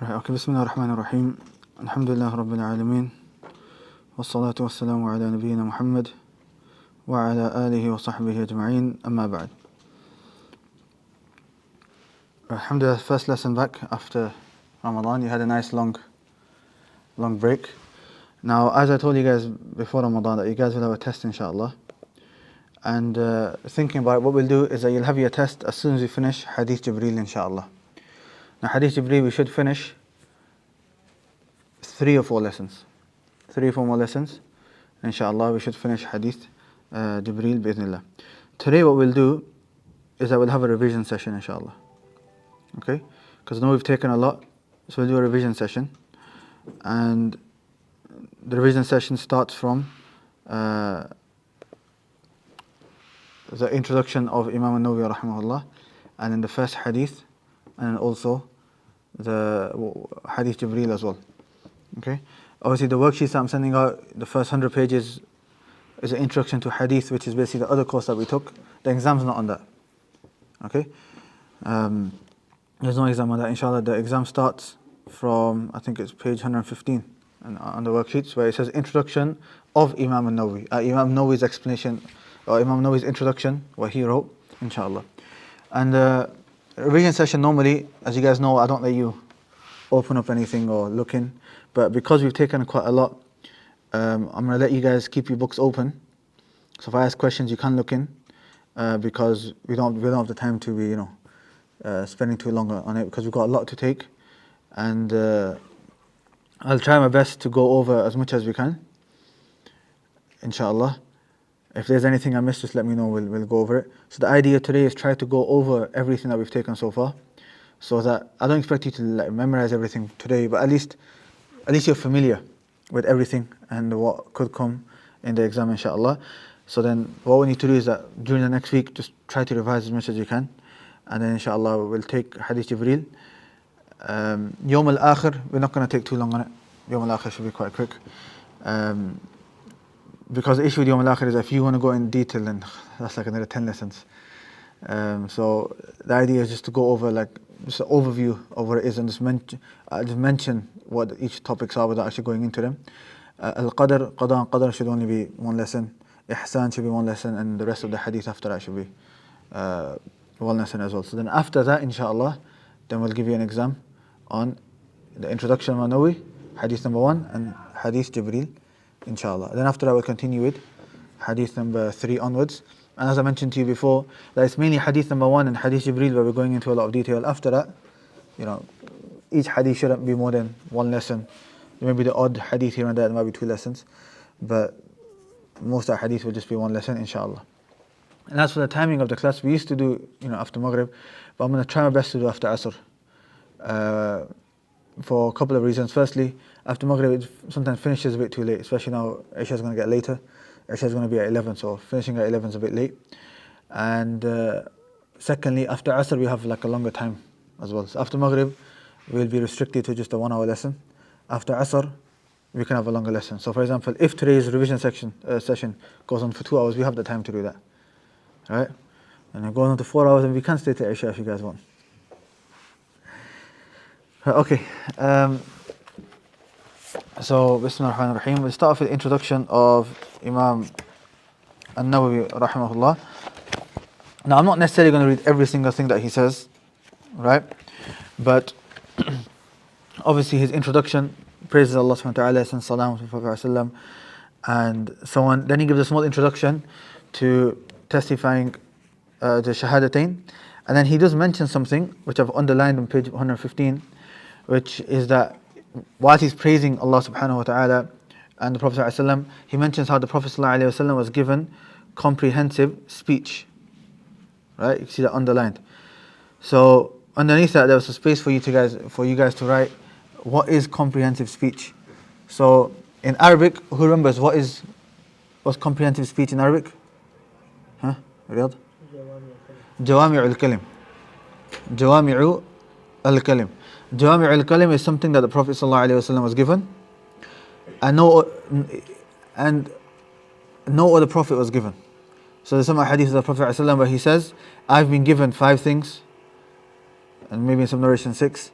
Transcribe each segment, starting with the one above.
Right, okay, Bismillah ar-Rahman ar-Rahim. Alhamdulillah Rabbil Alameen. Wassalatu wassalamu ala nabiyyina Muhammad wa ala alihi wa sahbihi ajma'in. Amma ba'd. Alhamdulillah, first lesson back after Ramadan. You had a nice long break. Now, as I told you guys before Ramadan, that you guys will have a test inshallah. And thinking about it, what we'll do is that you'll have your test as soon as we finish Hadeeth Jibreel inshallah. Now, Hadeeth Jibreel, we should finish 3 or 4 lessons. 3 or 4 more lessons. Inshallah, we should finish Hadeeth Jibreel bi'idhnillah. Today what we'll do is that we'll have a revision session inshallah. Okay? Because I know we've taken a lot, so we'll do a revision session. And the revision session starts from the introduction of Imam an-Nawawi rahimahullah, and in the first hadith, and also the Hadeeth Jibreel as well. Okay? Obviously the worksheets that I'm sending out, the first 100 pages is an introduction to Hadith, which is basically the other course that we took. The exam's not on that. Okay? There's no exam on that. Inshallah, the exam starts from, I think it's page 115 on the worksheets, where it says Introduction of Imam an-Nawawi. Imam Nawawi's explanation, or Imam Nawawi's introduction, what he wrote, inshallah. And the revision session normally, as you guys know, I don't let you open up anything or look in. But because we've taken quite a lot, I'm going to let you guys keep your books open. So if I ask questions, you can look in, because we don't have the time to be, spending too long on it, because we've got a lot to take. And I'll try my best to go over as much as we can, inshallah. If there's anything I missed, just let me know, we'll go over it. So the idea today is try to go over everything that we've taken so far, so that I don't expect you to memorize everything today, but at least you're familiar with everything and what could come in the exam inshallah. So then what we need to do is that during the next week, just try to revise as much as you can, and then inshallah we'll take Hadeeth Jibreel. Yawm al-Akhir, we're not going to take too long on it. Yawm al-Akhir should be quite quick, because the issue with Yawm al-Akhir is if you want to go in detail, then that's like another 10 lessons. So the idea is just to go over just an overview of what it is, and just mention what each topics are without actually going into them. Al-Qadr, Qada and Qadr should only be 1 lesson. Ihsan should be 1 lesson, and the rest of the hadith after that should be 1 lesson as well. So then after that, inshallah, then we'll give you an exam on the introduction of an-Nawawi, hadith number 1, and Hadeeth Jibreel, inshallah. Then after that we'll continue with hadith number 3 onwards. And as I mentioned to you before, that it's mainly hadith number 1 and Hadeeth Jibreel where we're going into a lot of detail. After that, each hadith shouldn't be more than 1 lesson. There may be the odd hadith here and there might be 2 lessons, but most of the hadith will just be 1 lesson, inshallah. And as for the timing of the class, we used to do, after Maghrib, but I'm going to try my best to do after Asr, for a couple of reasons. Firstly, after Maghrib it sometimes finishes a bit too late, especially now Isha is going to get later. Isha is going to be at 11, so finishing at 11 is a bit late. And secondly, after Asr we have a longer time as well. So after Maghrib we'll be restricted to just a 1 hour lesson. After Asr we can have a longer lesson. So for example, if today's revision session goes on for 2 hours, we have the time to do that, right? And it goes on to 4 hours, and we can stay to Isha if you guys want. Okay, so Bismillah ar-Rahman ar-Rahim. We'll start off with the introduction of Imam an-Nawawi rahimahullah. Now I'm not necessarily going to read every single thing that he says, right? But obviously his introduction praises Allah subhanahu wa ta'ala, sends salam to the Prophet ﷺ, and so on. Then he gives a small introduction to testifying the Shahadatain, and then he does mention something which I've underlined on page 115, which is that while he's praising Allah subhanahu wa ta'ala and the Prophet ﷺ, he mentions how the Prophet ﷺ was given comprehensive speech. Right? You can see that underlined. So underneath that there was a space for you guys to write what is comprehensive speech. So in Arabic, who remembers what's comprehensive speech in Arabic? Huh? Riyadh? Jawami'u al-Kalim. Jawami'u al-Kalim. Jawami'u al-Kalim is something that the Prophet ﷺ was given, and no other Prophet was given. So there's some hadith of the Prophet ﷺ where he says, I've been given 5 things, and maybe in some narration 6,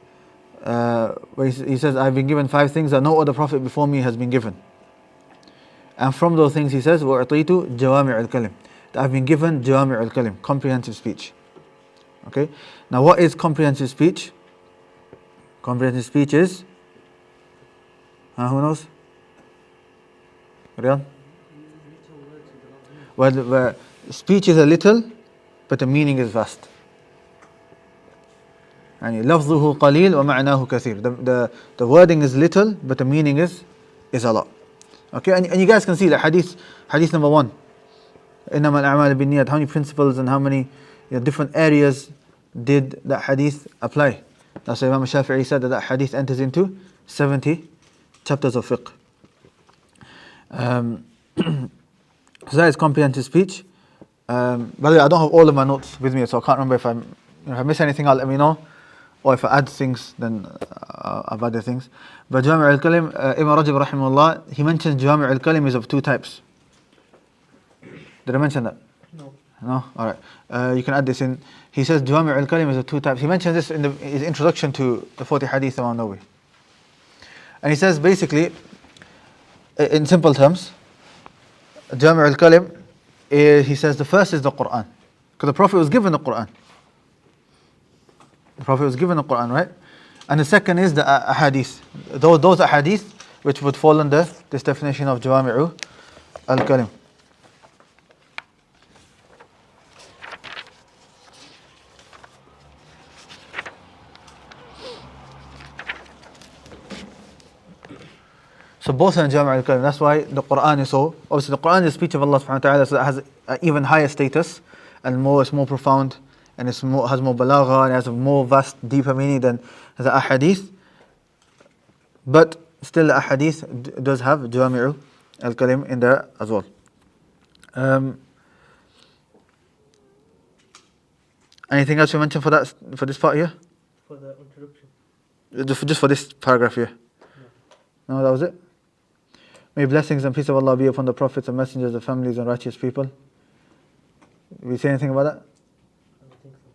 where he says, I've been given 5 things that no other prophet before me has been given. And from those things he says, وَأُعْطِيتُ جَوَامِعُ الْكَلِمِ, that I've been given جَوَامِعُ الْكَلِمِ, comprehensive speech. Okay. Now what is comprehensive speech? Comprehensive speech is, who knows? Riyad? Where speech is a little, but the meaning is vast. يعني لفظه قليل ومعناه كثير. The wording is little, but the meaning is a lot. Okay, and you guys can see that hadith number 1. إنما الأعمال بالنيات. How many principles and how many different areas did that hadith apply? That's why Imam Shafi'i said that hadith enters into 70 chapters of fiqh. So that is comprehensive speech. By the way, I don't have all of my notes with me, so I can't remember if I miss anything. I'll let me know, or if I add things, then I've added things. But Jami' al-Kalim, Ibn Rajab rahimahullah, he mentions Jami' al-Kalim is of 2 types. Did I mention that? No. No? Alright. You can add this in. He says Jami' al-Kalim is of 2 types. He mentions this in his introduction to the 40 Hadeeth of an-Nawawi. And he says basically, in simple terms, Jami' al-Kalim, he says the first is the Quran. Because the Prophet was given the Quran. The Prophet was given the Quran, right? And the second is the ahadith. Those ahadith which would fall under this definition of Jami' al-Kalim. So both are in Jami' al-Kalim. That's why the Quran is so. Obviously, the Quran is the speech of Allah subhanahu wa ta'ala, so it has an even higher status and it's more profound, and has more balagha, and has a more vast, deeper meaning than the ahadith. But still, the ahadith does have Jami' al-Kalim in there as well. Anything else you mention for this part here? For the introduction. Just for this paragraph here? No, that was it? May blessings and peace of Allah be upon the prophets and messengers, the families and righteous people. Did we say anything about that? I don't think so.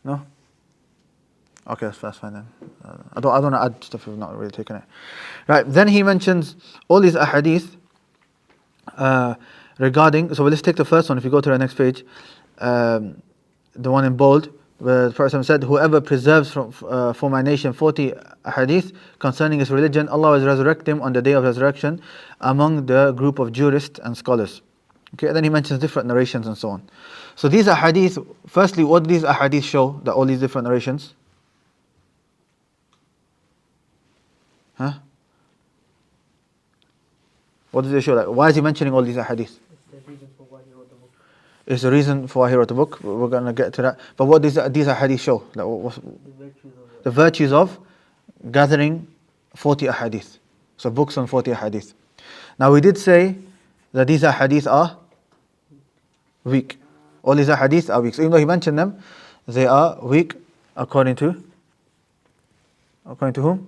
No? Okay, that's fine then. I don't want to add stuff if we've not really taken it. Right, then he mentions all these ahadith regarding, so let's take the first one. If you go to the next page, the one in bold, where the Prophet said, whoever preserves for my nation 40 hadith concerning his religion, Allah will resurrect him on the day of resurrection among the group of jurists and scholars. Okay, and then he mentions different narrations and so on. So these ahadith, firstly, what do these ahadith show, that all these different narrations? What does it show? Like, why is he mentioning all these ahadith? It's the reason for why he wrote the book. It's the reason for why he wrote the book. We're going to get to that. But what these ahadith show? Like, the virtues of gathering 40 ahadith. So books on 40 ahadith. Now we did say that these ahadith are weak. All these ahadith are weak. So even though he mentioned them, they are weak according to whom?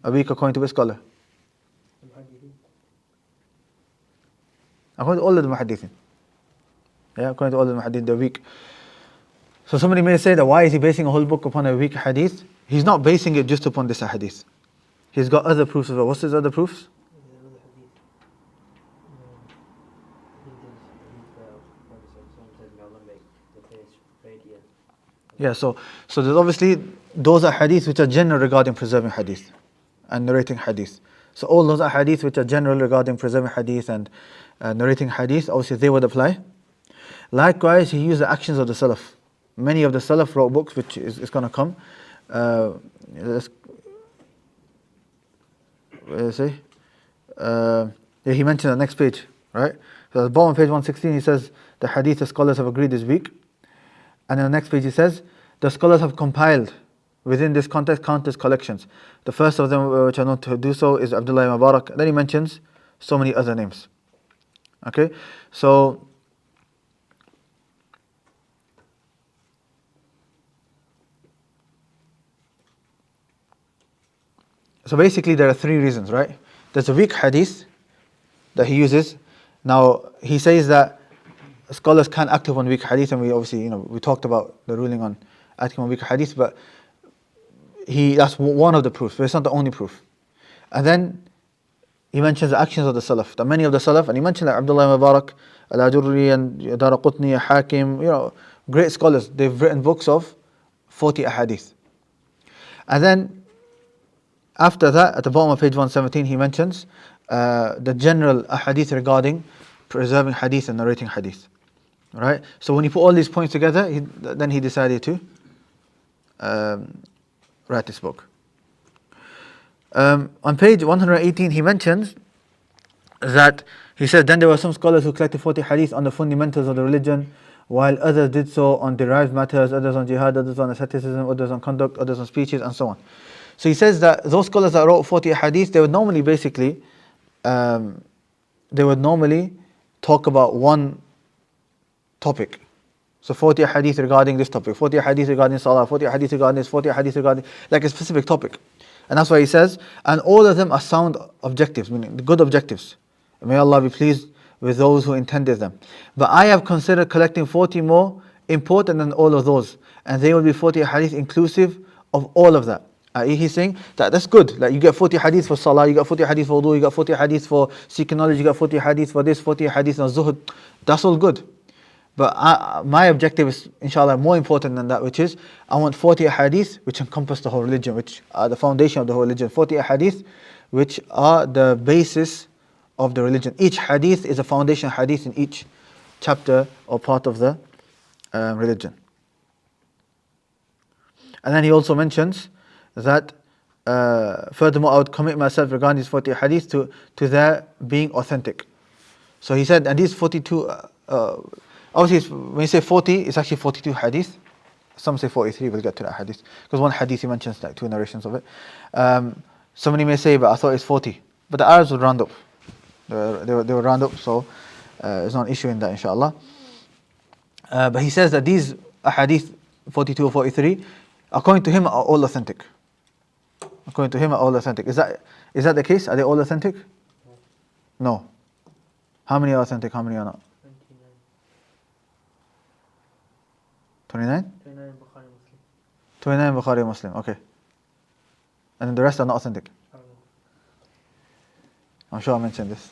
Are weak according to which scholar? According to all of the muhaddithin. Yeah, according to all of the muhaddithin, they're weak. So somebody may say that why is he basing a whole book upon a weak hadith? He's not basing it just upon this hadith. He's got other proofs as well. What's his other proofs? Yeah, so there's obviously those are hadith which are general regarding preserving hadith and narrating hadith. So all those are hadith which are general regarding preserving hadith and narrating hadith, obviously they would apply. Likewise, he used the actions of the Salaf. Many of the Salaf wrote books, which is going to come. He mentioned the next page, right? So at the bottom of page 116, he says the hadith the scholars have agreed is weak. And in the next page he says, the scholars have compiled within this context countless collections. The first of them which are known to do so is Abdullah ibn Mubarak. Then he mentions so many other names. Okay, so basically there are 3 reasons, right? There's a weak hadith that he uses. Now he says that scholars can act upon weak hadith, and we obviously, we talked about the ruling on Atikum Bika Hadith, but that's one of the proofs, but it's not the only proof. And then he mentions the actions of the Salaf, that many of the Salaf, and he mentioned like Abdullah Mubarak, Al-Ajurri, and Daraqutni, Hakim, great scholars, they've written books of 40 ahadith. And then after that, at the bottom of page 117, he mentions the general ahadith regarding preserving hadith and narrating hadith. Right? So when he put all these points together, then he decided to write this book. On page 118, he mentions that he said, then there were some scholars who collected 40 hadith on the fundamentals of the religion, while others did so on derived matters, others on jihad, others on asceticism, others on conduct, others on speeches, and so on. So he says that those scholars that wrote 40 hadith, they would normally talk about one topic. So 40 hadith regarding this topic, 40 hadith regarding salah, 40 hadith regarding this, 40 hadith regarding like a specific topic. And that's why he says, and all of them are sound objectives, meaning good objectives. May Allah be pleased with those who intended them. But I have considered collecting 40 more important than all of those, and they will be 40 hadith inclusive of all of that. He's saying that that's good. Like you get 40 hadith for salah, you got 40 hadith for wudu, you got 40 hadith for seeking knowledge, you got 40 hadith for this, 40 hadith on zuhud. That's all good. But my objective is, inshallah, more important than that, which is I want 40 hadith which encompass the whole religion, which are the foundation of the whole religion. 40 hadith which are the basis of the religion. Each hadith is a foundation hadith in each chapter or part of the religion. And then he also mentions that furthermore, I would commit myself regarding these 40 hadith to their being authentic. So he said, and these 42, obviously when you say 40, it's actually 42 hadith. Some say 43, we'll get to that hadith. Because one hadith he mentions like 2 narrations of it. Somebody may say, but I thought it's 40. But the Arabs would round up. They would round up, so there's not an issue in that, inshallah. But he says that these hadith, 42 or 43, according to him are all authentic. According to him are all authentic. Is that the case? Are they all authentic? No. How many are authentic? How many are not? 29? 29 Bukhari Muslim. 29 Bukhari Muslim, okay. And then the rest are not authentic. I'm sure I mentioned this.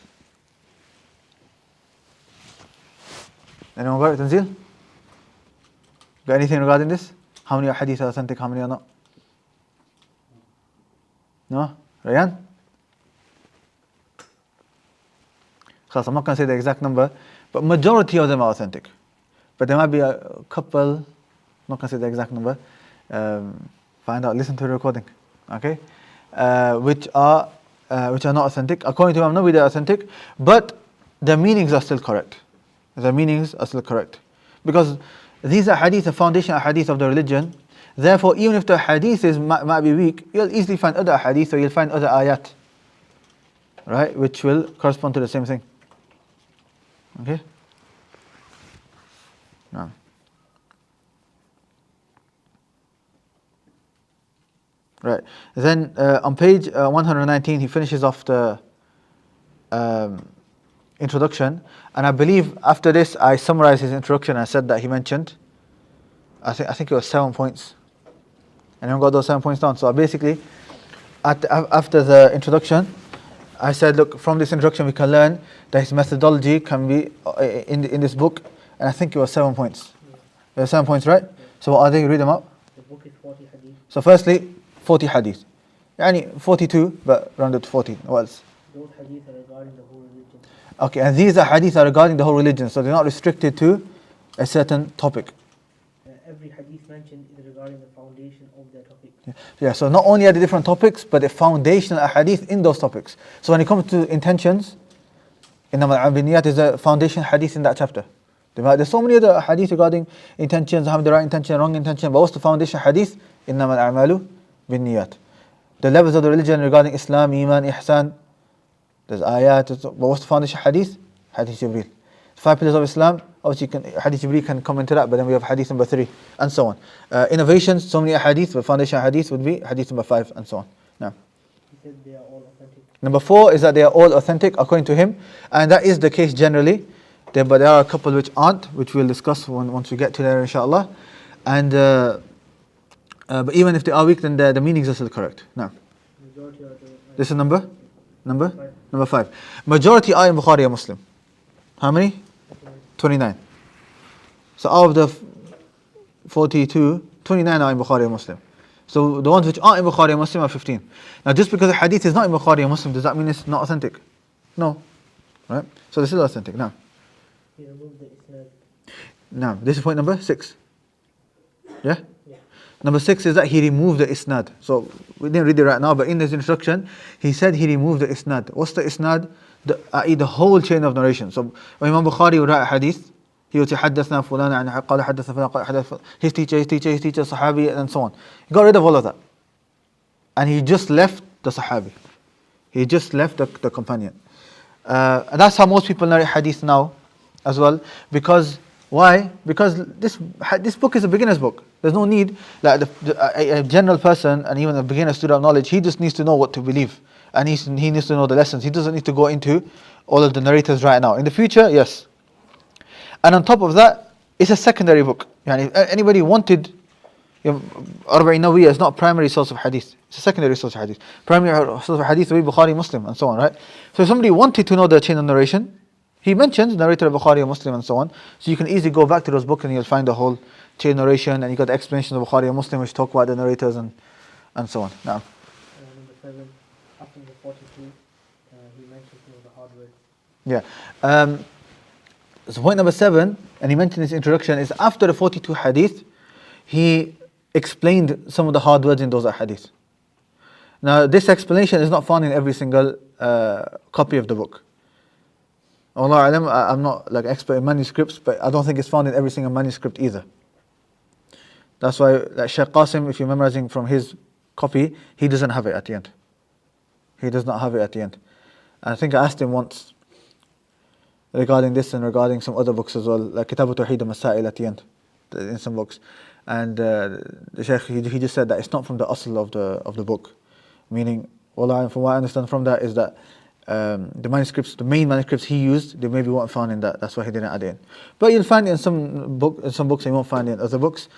Anyone got it, Tanzil? Got anything regarding this? How many hadith are authentic, how many are not? No? Rayyan? I'm not going to say the exact number, but majority of them are authentic. But there might be a couple, I'm not going to say the exact number, find out, listen to the recording, okay? Which are not authentic. According to Imam Nawawi, they are authentic, but their meanings are still correct. Their meanings are still correct. Because these are hadith, the foundation hadith of the religion. Therefore, even if the hadith might be weak, you'll easily find other hadith or you'll find other ayat, right, which will correspond to the same thing. Okay? No. Right. Then on page 119, he finishes off the introduction, and I believe after this I summarized his introduction. I said that he mentioned, I think it was 7 points. Anyone got those 7 points down? So basically, after the introduction, I said, look, from this introduction we can learn that his methodology can be in this book, and I think it was 7 points. There are 7 points, right? So what are they? Read them out. The book is 40 hadith. So firstly, 40 hadith. Yani 42, but rounded to 40. What else? Those hadith are regarding the whole religion. Okay, and these are hadith are regarding the whole religion, so they're not restricted to a certain topic. Every hadith mentioned is regarding the foundation of that topic. Yeah, so not only are the different topics, but the foundational hadith in those topics. So when it comes to intentions, إنما الأعمال بالنيات is a foundation hadith in that chapter. There's so many other hadith regarding intentions, having the right intention, wrong intention, but what's the foundation hadith? إنما الأعمال بالنيات. The levels of the religion regarding Islam, Iman, Ihsan, there's ayat, but what's the foundation hadith? Hadith Jibreel. 5 pillars of Islam, obviously hadith Jibreel can come into that, but then we have hadith number 3, and so on. Innovations, so many hadith, but foundation hadith would be hadith number 5, and so on. Now, He said they are all authentic. number 4 is that they are all authentic according to him, and that is the case generally. But there are a couple which aren't, which we'll discuss once we get to there, inshallah. And But even if they are weak, then the meanings are still correct. Now, Majority are the this is number five. number 5. Majority are in Bukhari and Muslim. How many? 29. So out of the 42, 29 are in Bukhari and Muslim. So the ones which aren't in Bukhari and Muslim are 15. Now just because the hadith is not in Bukhari and Muslim, does that mean it's not authentic? No. Right? So this is authentic. Now, He removed the isnad. this is point number 6. Yeah? Yeah. Number 6 is that he removed the isnad. So we didn't read it right now, but in this instruction, he said he removed the isnad. What's the isnad? The whole chain of narration. So when Imam Bukhari would write a hadith, he would say حدثنا فلان عن قال حدثنا فلان قال حدث his teacher, Sahabi, and so on. He got rid of all of that. And he just left the Sahabi. He just left the companion. And that's how most people narrate hadith now as well. Because why? Because this book is a beginner's book. There's no need, like a general person and even a beginner student of knowledge, he just needs to know what to believe. And he needs to know the lessons. He doesn't need to go into all of the narrators right now. In the future, yes. And on top of that, it's a secondary book. Yani if anybody wanted, Arba'in Nawawiyya is not a primary source of hadith. It's a secondary source of hadith. Primary source of hadith will be Bukhari, Muslim, and so on, right? So if somebody wanted to know the chain of narration, he mentions narrator of Bukhari and Muslim and so on. So you can easily go back to those books and you'll find the whole chain of narration, and you got the explanations of Bukhari and Muslim which talk about the narrators and so on. Now, Number 7, after the 42, he mentioned some of the hard words. yeah. So point number 7, and he mentioned in his introduction, is after the 42 hadith, he explained some of the hard words in those hadith. Now, this explanation is not found in every single copy of the book. Allah Alam, I'm not like expert in manuscripts, but I don't think it's found in every single manuscript either. That's why like Shaykh Qasim, if you're memorizing from his copy, he doesn't have it at the end. He does not have it at the end. And I think I asked him once regarding this and regarding some other books as well, like Kitab al-Tawheed al-Masail at the end, in some books. And the Shaykh, he just said that it's not from the asl of the book. Meaning, from what I understand from that is that the manuscripts, the main manuscripts he used, they maybe weren't found in that. That's why he didn't add it in. But you'll find it in some books, and you won't find it in other books.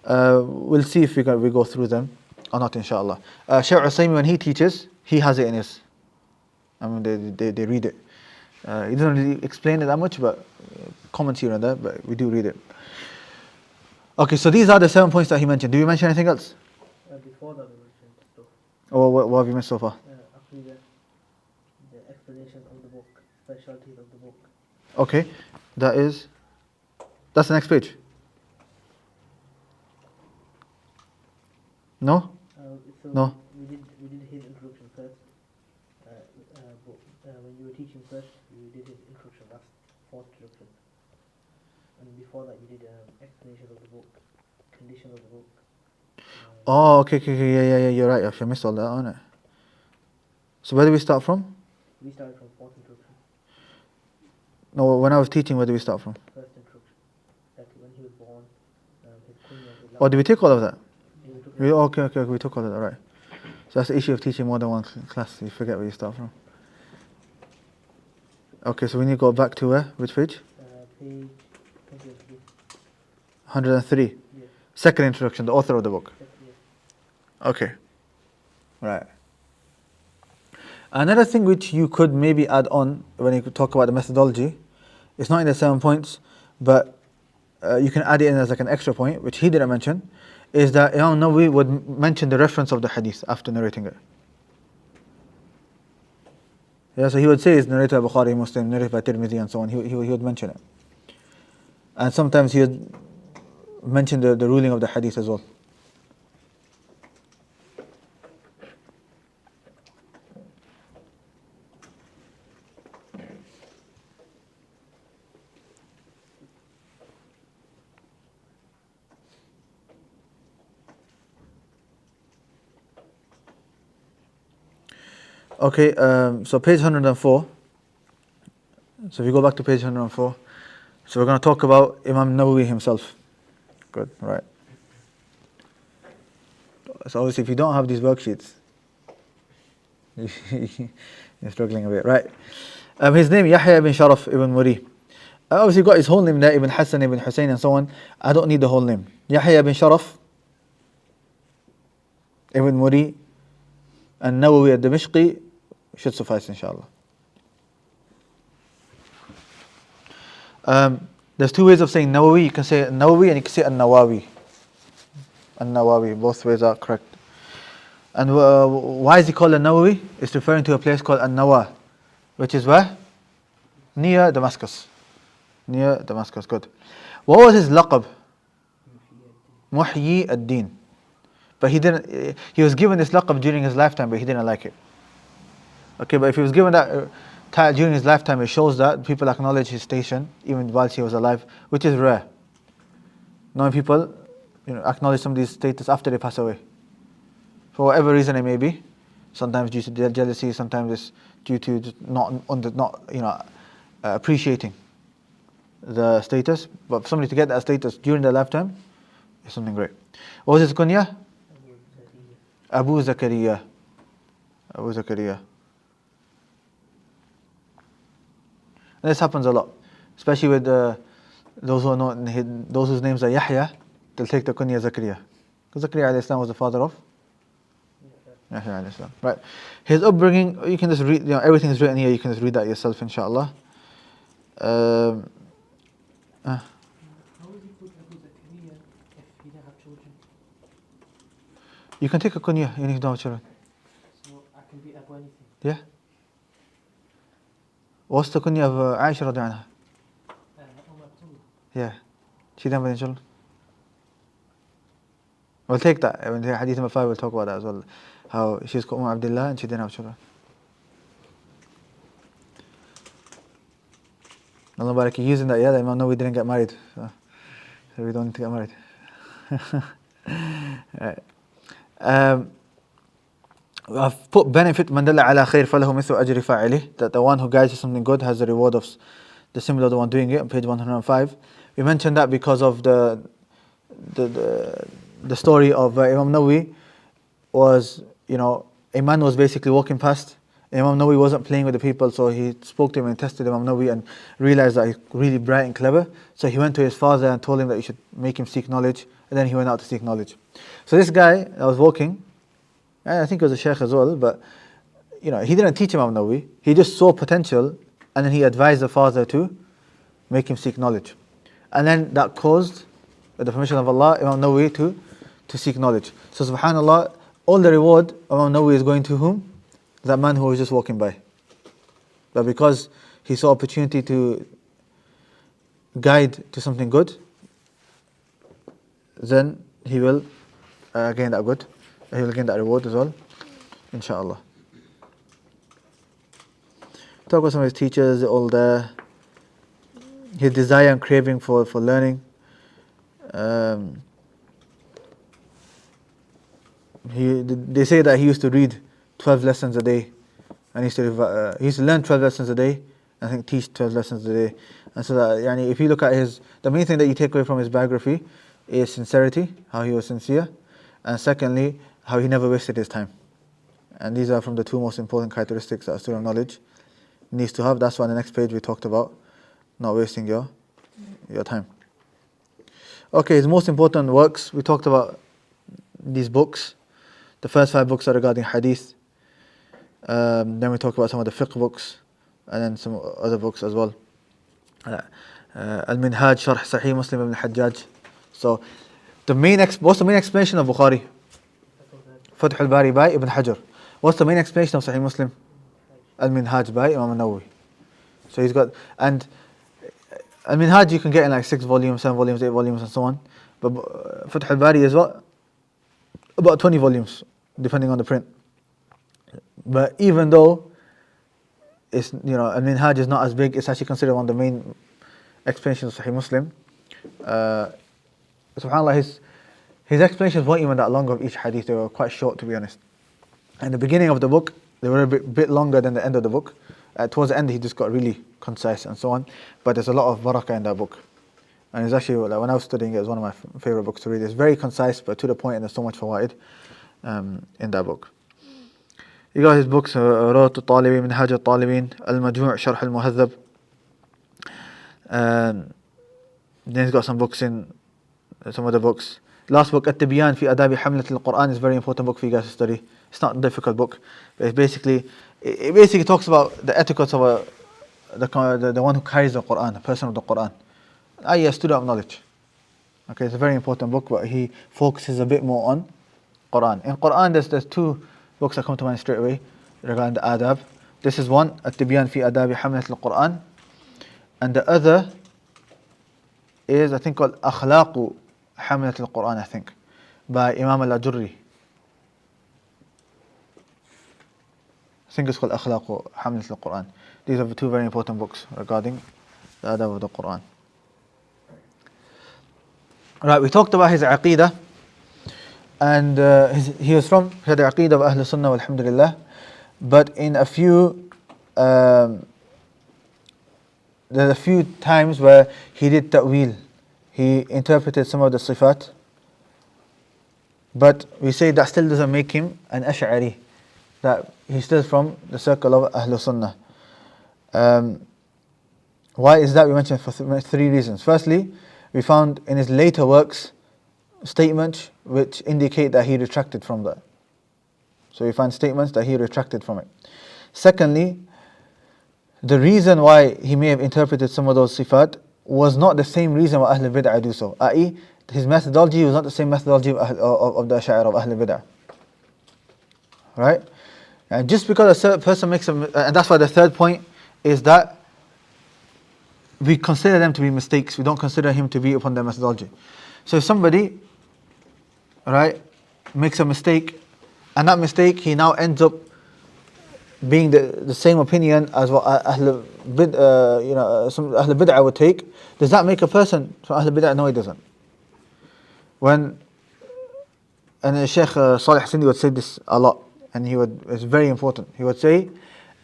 We'll see if we go through them or not, inshallah. Shaykh Usaymi, when he teaches, he has it in his. I mean, they read it. He doesn't really explain it that much, but comments here and there, but we do read it. Okay, so these are the 7 points that he mentioned. Do you mention anything else? Before that, we mentioned stuff. Or what have you missed so far? Actually, the explanation of the book, specialties of the book. Okay, that's the next page. No? So No. We did his introduction first. When you were teaching first, you did his introduction. That's fourth introduction. And before that, you did explanation of the book, condition of the book. Oh, okay, yeah, you're right. I missed all that, on it. So where do we start from? We started from fourth introduction, No, when I was teaching, where do we start from? first introduction. That when he was born, his kunya. Oh, did we take all of that? Yeah, we took Okay, we took all of that, right. So that's the issue of teaching more than one class. You forget where you start from. Okay, so we need to go back to where? Which page? page 23. 103. Yes, Second introduction, the author of the book. yes. Okay. Right. Another thing which you could maybe add on when you talk about the methodology, it's not in the 7 points, but you can add it in as like an extra point, which he didn't mention, is that Imam Nawawi would mention the reference of the hadith after narrating it. Yeah, so he would say it's narrated by Bukhari, Muslim, narrated by Tirmidhi, and so on. He would mention it. And sometimes he would mention the ruling of the hadith as well. Okay, so page 104. So if you go back to page 104, so we're going to talk about Imam Nawawi himself. Good, right. So obviously if you don't have these worksheets, you're struggling a bit, right? His name, Yahya ibn Sharaf ibn Muri. Obviously got his whole name there, Ibn Hassan, Ibn Hussein and so on. I don't need the whole name. Yahya ibn Sharaf Ibn Muri, an-Nawawi al-Dimashqi should suffice, inshallah. There's two ways of saying Nawawi. You can say Nawawi and you can say an-Nawawi. An-Nawawi, both ways are correct. And why is he called an-Nawawi? It's referring to a place called an-Nawa, which is where? Near Damascus. Near Damascus, good. What was his laqab? Muhyi ad-Din. But he was given this laqab during his lifetime, but he didn't like it. Okay, but if he was given that title during his lifetime, it shows that people acknowledge his station even whilst he was alive, which is rare. Knowing people, acknowledge somebody's status after they pass away, for whatever reason it may be. Sometimes due to jealousy, sometimes it's due to just not appreciating the status. But for somebody to get that status during their lifetime is something great. What was his kunya? Abu Zakaria. Abu Zakaria. And this happens a lot, especially with those whose names are Yahya. They'll take the kunya Zakaria. Because Zakaria alayhi salam was the father of Yahya alayhi salam. Right. His upbringing, you can just read, everything is written here, you can just read that yourself, inshallah. How would you put Abu Zakaria if he didn't have children? You can take a kunya, you need to know children. So I can be Abu anything. Yeah. What's the kunya of Aisha radiallahu anha? Yeah. She didn't have any children. We'll take that. When the Hadeeth number 5, we'll talk about that as well. How she's called Abdullah and she didn't have children. Allah Barak, using that, the Imam Nawawi didn't get married. So we don't need to get married. Right. I've put benefit man dalla ala khair falahu mithlu ajri fa'ilih, that the one who guides to something good has the reward of the similar to the one doing it, on page 105. We mentioned that because of the story of Imam Nawawi was, a man was basically walking past. Imam Nawawi wasn't playing with the people, so he spoke to him and tested Imam Nawawi and realized that he's really bright and clever. So he went to his father and told him that he should make him seek knowledge, and then he went out to seek knowledge. So this guy that was walking, I think he was a sheikh as well, but he didn't teach Imam Nawawi. He just saw potential, and then he advised the father to make him seek knowledge. And then that caused, with the permission of Allah, Imam Nawawi to seek knowledge. So subhanAllah, all the reward Imam Nawawi is going to whom? That man who was just walking by. But because he saw opportunity to guide to something good, then he will gain that good. He will gain that reward as well, inshallah. Talk about some of his teachers, all there. His desire and craving for learning. They say that he used to read 12 lessons a day, and he used to learn 12 lessons a day, and I think teach 12 lessons a day. And so that, if you look at the main thing that you take away from his biography is sincerity, how he was sincere, and secondly, how he never wasted his time. And these are from the two most important characteristics that a student of knowledge needs to have. That's why on the next page we talked about not wasting your time. Okay, his most important works, we talked about these books. The first 5 books are regarding hadith. Then we talk about some of the fiqh books, and then some other books as well. Al-Minhaj, Sharh Sahih Muslim ibn Hajjaj. So, what's the main explanation of Bukhari? Fath al-Bari by Ibn Hajar. What's the main explanation of Sahih Muslim? Al-Minhaj by Imam an-Nawawi. So he's got, and Al-Minhaj you can get in like 6 volumes, 7 volumes, 8 volumes and so on. But Fath al-Bari is what? About 20 volumes, depending on the print. But even though it's, Al-Minhaj is not as big, it's actually considered one of the main explanations of Sahih Muslim. SubhanAllah, his explanations weren't even that long of each hadith, they were quite short, to be honest. In the beginning of the book, they were a bit longer than the end of the book. Towards the end, he just got really concise and so on. But there's a lot of barakah in that book. And it's actually, when I was studying it, was one of my favorite books to read. It's very concise, but to the point, and there's so much fawaid in that book. You got his books, Rawat al-Talibin, Minhaj al-Talibin, Al-Majmu' Sharh al-Muhadhab. Then he's got some books in, some other books. Last book, At-Tibyan fi Adabi Hamlat al-Quran, is a very important book for you guys to study. It's not a difficult book, but it basically talks about the etiquette of the one who carries the Quran, the person of the Quran. A student of knowledge. Okay, it's a very important book, but he focuses a bit more on Quran. In Quran, there's two books that come to mind straight away regarding the adab. This is one, At-Tibyan fi Adabi Hamlat al-Quran, and the other is, I think, called Akhlaqu Hamlat al-Quran, I think, by Imam al-Ajurri. I think it's called Akhlaqu Hamlat al-Quran. These are the two very important books regarding the adab of the Quran. Right, we talked about his aqidah, and he had the aqidah of Ahlul Sunnah walhamdulillah, but in a few, there's a few times where he did ta'wil, he interpreted some of the sifat, but we say that still doesn't make him an Ash'ari, that he's still from the circle of Ahlul Sunnah. Why is that? We mentioned for three reasons. Firstly, we found in his later works statements which indicate that he retracted from that. So we find statements that he retracted from it. Secondly, the reason why he may have interpreted some of those sifat was not the same reason why Ahlul Bid'ah do so. I.e., his methodology was not the same methodology of the Ash'ari of Ahlul Bid'ah. Right? And just because a certain person makes and that's why the third point is that we consider them to be mistakes. We don't consider him to be upon their methodology. So if somebody, right, makes a mistake, and that mistake he now ends up being the same opinion as what some Ahlul Bid'ah would take, does that make a person from Ahlul Bid'ah? No, it doesn't. And Shaykh Salih Sindi would say this a lot, and it's very important. He would say,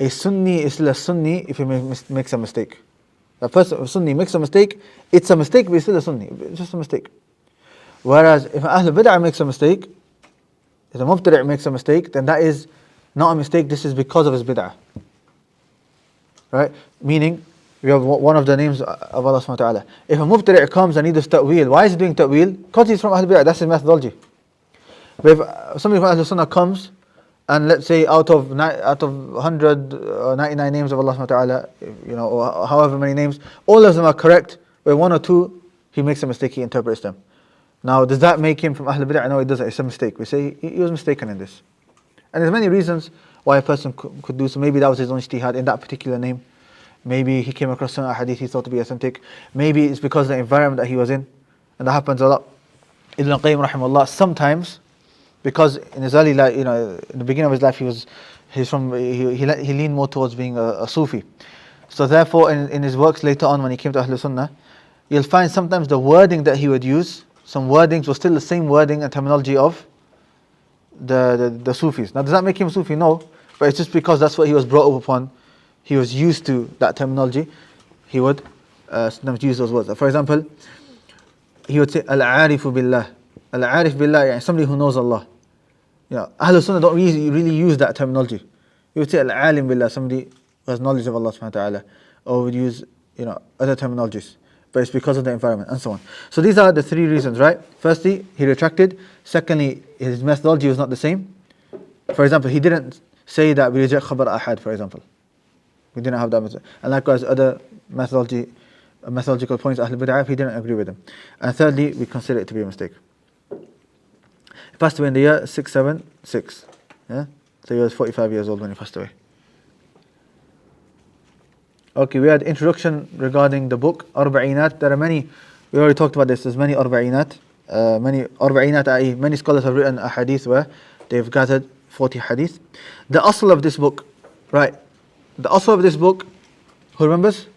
a Sunni is still a Sunni if he makes a mistake. A person, a Sunni makes a mistake, it's a mistake, but it's still a Sunni. It's just a mistake. Whereas if an Ahlul Bid'ah makes a mistake, if a Mubtadi' makes a mistake, then that is not a mistake, this is because of his bid'ah. Right? Meaning, we have one of the names of Allah subhanahu wa ta'ala. If a Mubtadi' comes and he does ta'wil, why is he doing ta'wil? Because he's from Ahlul Bid'ah, that's his methodology. But if somebody from Ahlul Sunnah comes, and let's say out of 199 names of Allah subhanahu wa ta'ala, or however many names, all of them are correct, but one or two, he makes a mistake, he interprets them. Now, does that make him from Ahlul Bid'ah? No, it doesn't, it's a mistake. We say he was mistaken in this. And there's many reasons why a person could do so. Maybe that was his own ijtihad in that particular name. Maybe he came across some hadith he thought to be authentic. Maybe it's because of the environment that he was in. And that happens a lot. Ibn al-Qayyim rahimahullah, sometimes, because in his early life, in the beginning of his life, he leaned more towards being a Sufi. So therefore, in his works later on, when he came to Ahlul Sunnah, you'll find sometimes the wording that he would use, some wordings were still the same wording and terminology of the Sufis. Now, does that make him Sufi? No, but it's just because that's what he was brought up upon. He was used to that terminology. He would sometimes use those words. For example, he would say Al-Arifu Billah. Al-Arif Billah, somebody who knows Allah. Ahlul Sunnah don't really use that terminology. He would say Al-Alim Billah, somebody who has knowledge of Allah subhanahu wa ta'ala, or would use other terminologies. But it's because of the environment and so on. So these are the three reasons, right? Firstly, he retracted. Secondly, his methodology was not the same. For example, he didn't say that we reject khabar ahad, for example. We didn't have that method. And likewise, other methodological points, Ahlul Bid'ah, he didn't agree with them. And thirdly, we consider it to be a mistake. He passed away in the year 676. Yeah? So he was 45 years old when he passed away. Okay, we had introduction regarding the book Arba'inat. There are many, we already talked about this, there's many Arba'inat. Many scholars have written a hadith where they've gathered 40 hadith. The asl of this book, right? The asl of this book, who remembers?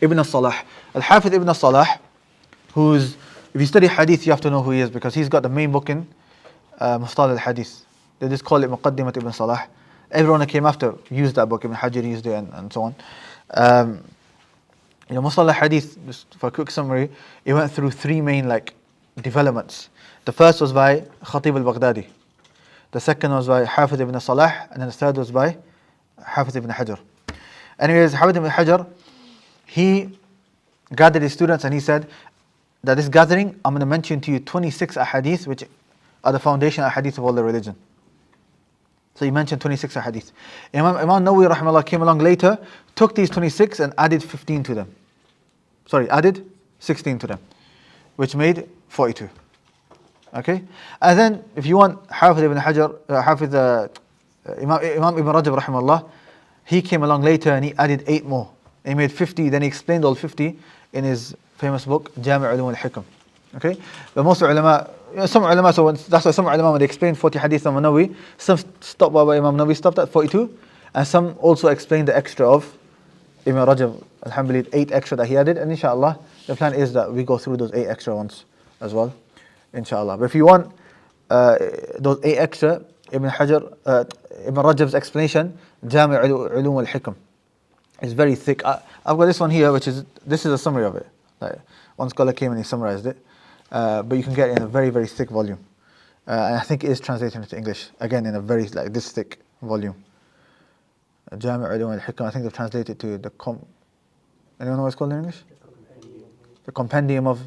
Ibn al-Salah. Al-Hafidh Ibn al-Salah, who's, if you study hadith, you have to know who he is, because he's got the main book in Mustal al-Hadith. They just call it Muqaddimat Ibn Salah. Everyone that came after used that book. Ibn Hajar used it and so on. Mustal al-Hadith, just for a quick summary, it went through three main developments. The first was by Khatib al-Baghdadi. The second was by Hafidh Ibn Salah, and then the third was by Hafidh Ibn Hajar. Anyways, Hafidh Ibn Hajar, he gathered his students and he said that this gathering, I'm going to mention to you 26 ahadith which are the foundation ahadith of all the religion. So he mentioned 26 ahadith. Imam Nawawi rahimahullah came along later, took these 26 and added 15 to them. Sorry, added 16 to them, which made 42. Okay? And then if you want Hafiz ibn Hajar, Imam Ibn Rajab rahimahullah, he came along later and he added 8 more. He made 50, then he explained all 50 in his famous book, Jami' Ulum al-Hikam. Okay? But most ulama, some ulama, that's why some ulama when they explain 40 hadith of Imam Nawawi, some stopped by Imam Nawawi, stopped at 42, and some also explained the extra of Ibn Rajab, alhamdulillah, 8 extra that he added, and inshallah, the plan is that we go through those 8 extra ones as well, inshallah. But if you want those 8 extra, Ibn Rajab's explanation, Jami' Ulum al-Hikam, is very thick. I've got this one here, this is a summary of it. Like, one scholar came and he summarized it, but you can get it in a very, very thick volume. And I think it is translated into English, again in a very, like this thick volume. Jami' Ulum al-Hikam, I think they've translated to anyone know what it's called in English? The compendium of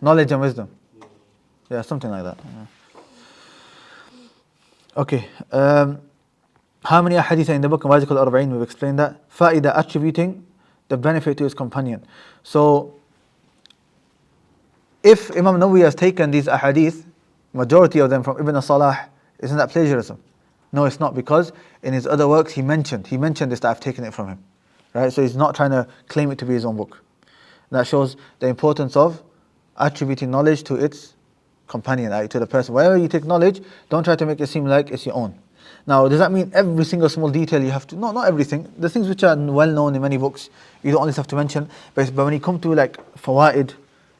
knowledge and wisdom. Yeah, something like that. Yeah. Okay. How many ahadith are in the book of Magical Arba'in? We've explained that. Fa'ida, attributing the benefit to his companion. So, if Imam Nawawi has taken these ahadith, majority of them from Ibn Salah, isn't that plagiarism? No, it's not, because in his other works he mentioned this, that I've taken it from him. Right? So he's not trying to claim it to be his own book. That shows the importance of attributing knowledge to its companion, to the person. Wherever you take knowledge, don't try to make it seem like it's your own. Now, does that mean every single small detail you have to? No, not everything. The things which are well known in many books, you don't always have to mention. But when you come to like fawaid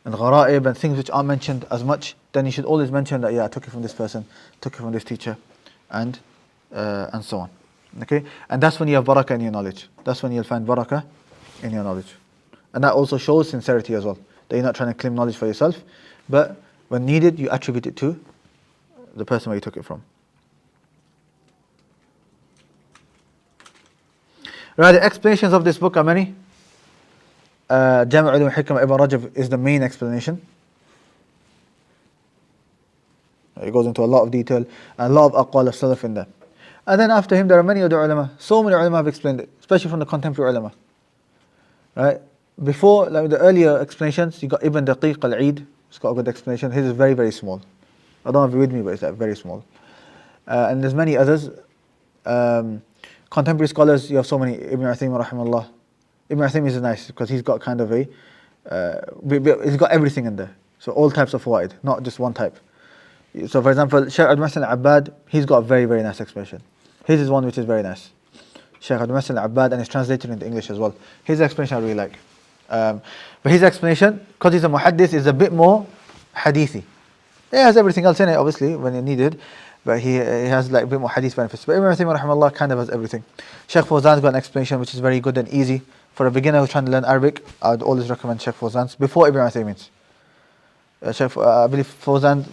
and gharaib and things which aren't mentioned as much, then you should always mention that, yeah, I took it from this person, took it from this teacher, and so on. Okay? And that's when you have barakah in your knowledge. That's when you'll find barakah in your knowledge. And that also shows sincerity as well. That you're not trying to claim knowledge for yourself, but when needed, you attribute it to the person where you took it from. Right, the explanations of this book are many. Jami' Ulum al-Hikam Ibn Rajab is the main explanation. It goes into a lot of detail and a lot of aqwal of salaf in there. And then after him there are many other ulama. So many ulama have explained it, especially from the contemporary ulama. Right? Before, like the earlier explanations, you got Ibn Daqiq al-Eid. It's got a good explanation. His is very, very small. I don't have it with me, but it's like very small. And there's many others. Contemporary scholars, you have so many. Ibn Uthaymin rahimahullah. Ibn Uthaymin is nice because he's got kind of he's got everything in there. So all types of fawaid, not just one type. So for example, Shaykh Abdul Muhsin al-Abbad, he's got a very, very nice explanation. His is one which is very nice. Shaykh Abdul Muhsin al-Abbad, and it's translated into English as well. His explanation I really like. But his explanation, because he's a muhaddith, is a bit more hadithi. He has everything else in it, obviously, when it needed. But he has like a bit more hadith benefits. But Ibn Uthaymin rahimahullah kind of has everything. Shaykh Fawzan's got an explanation which is very good and easy. For a beginner who's trying to learn Arabic, I would always recommend Shaykh Fawzan's before Ibn Uthaymin's. I believe Fawzan,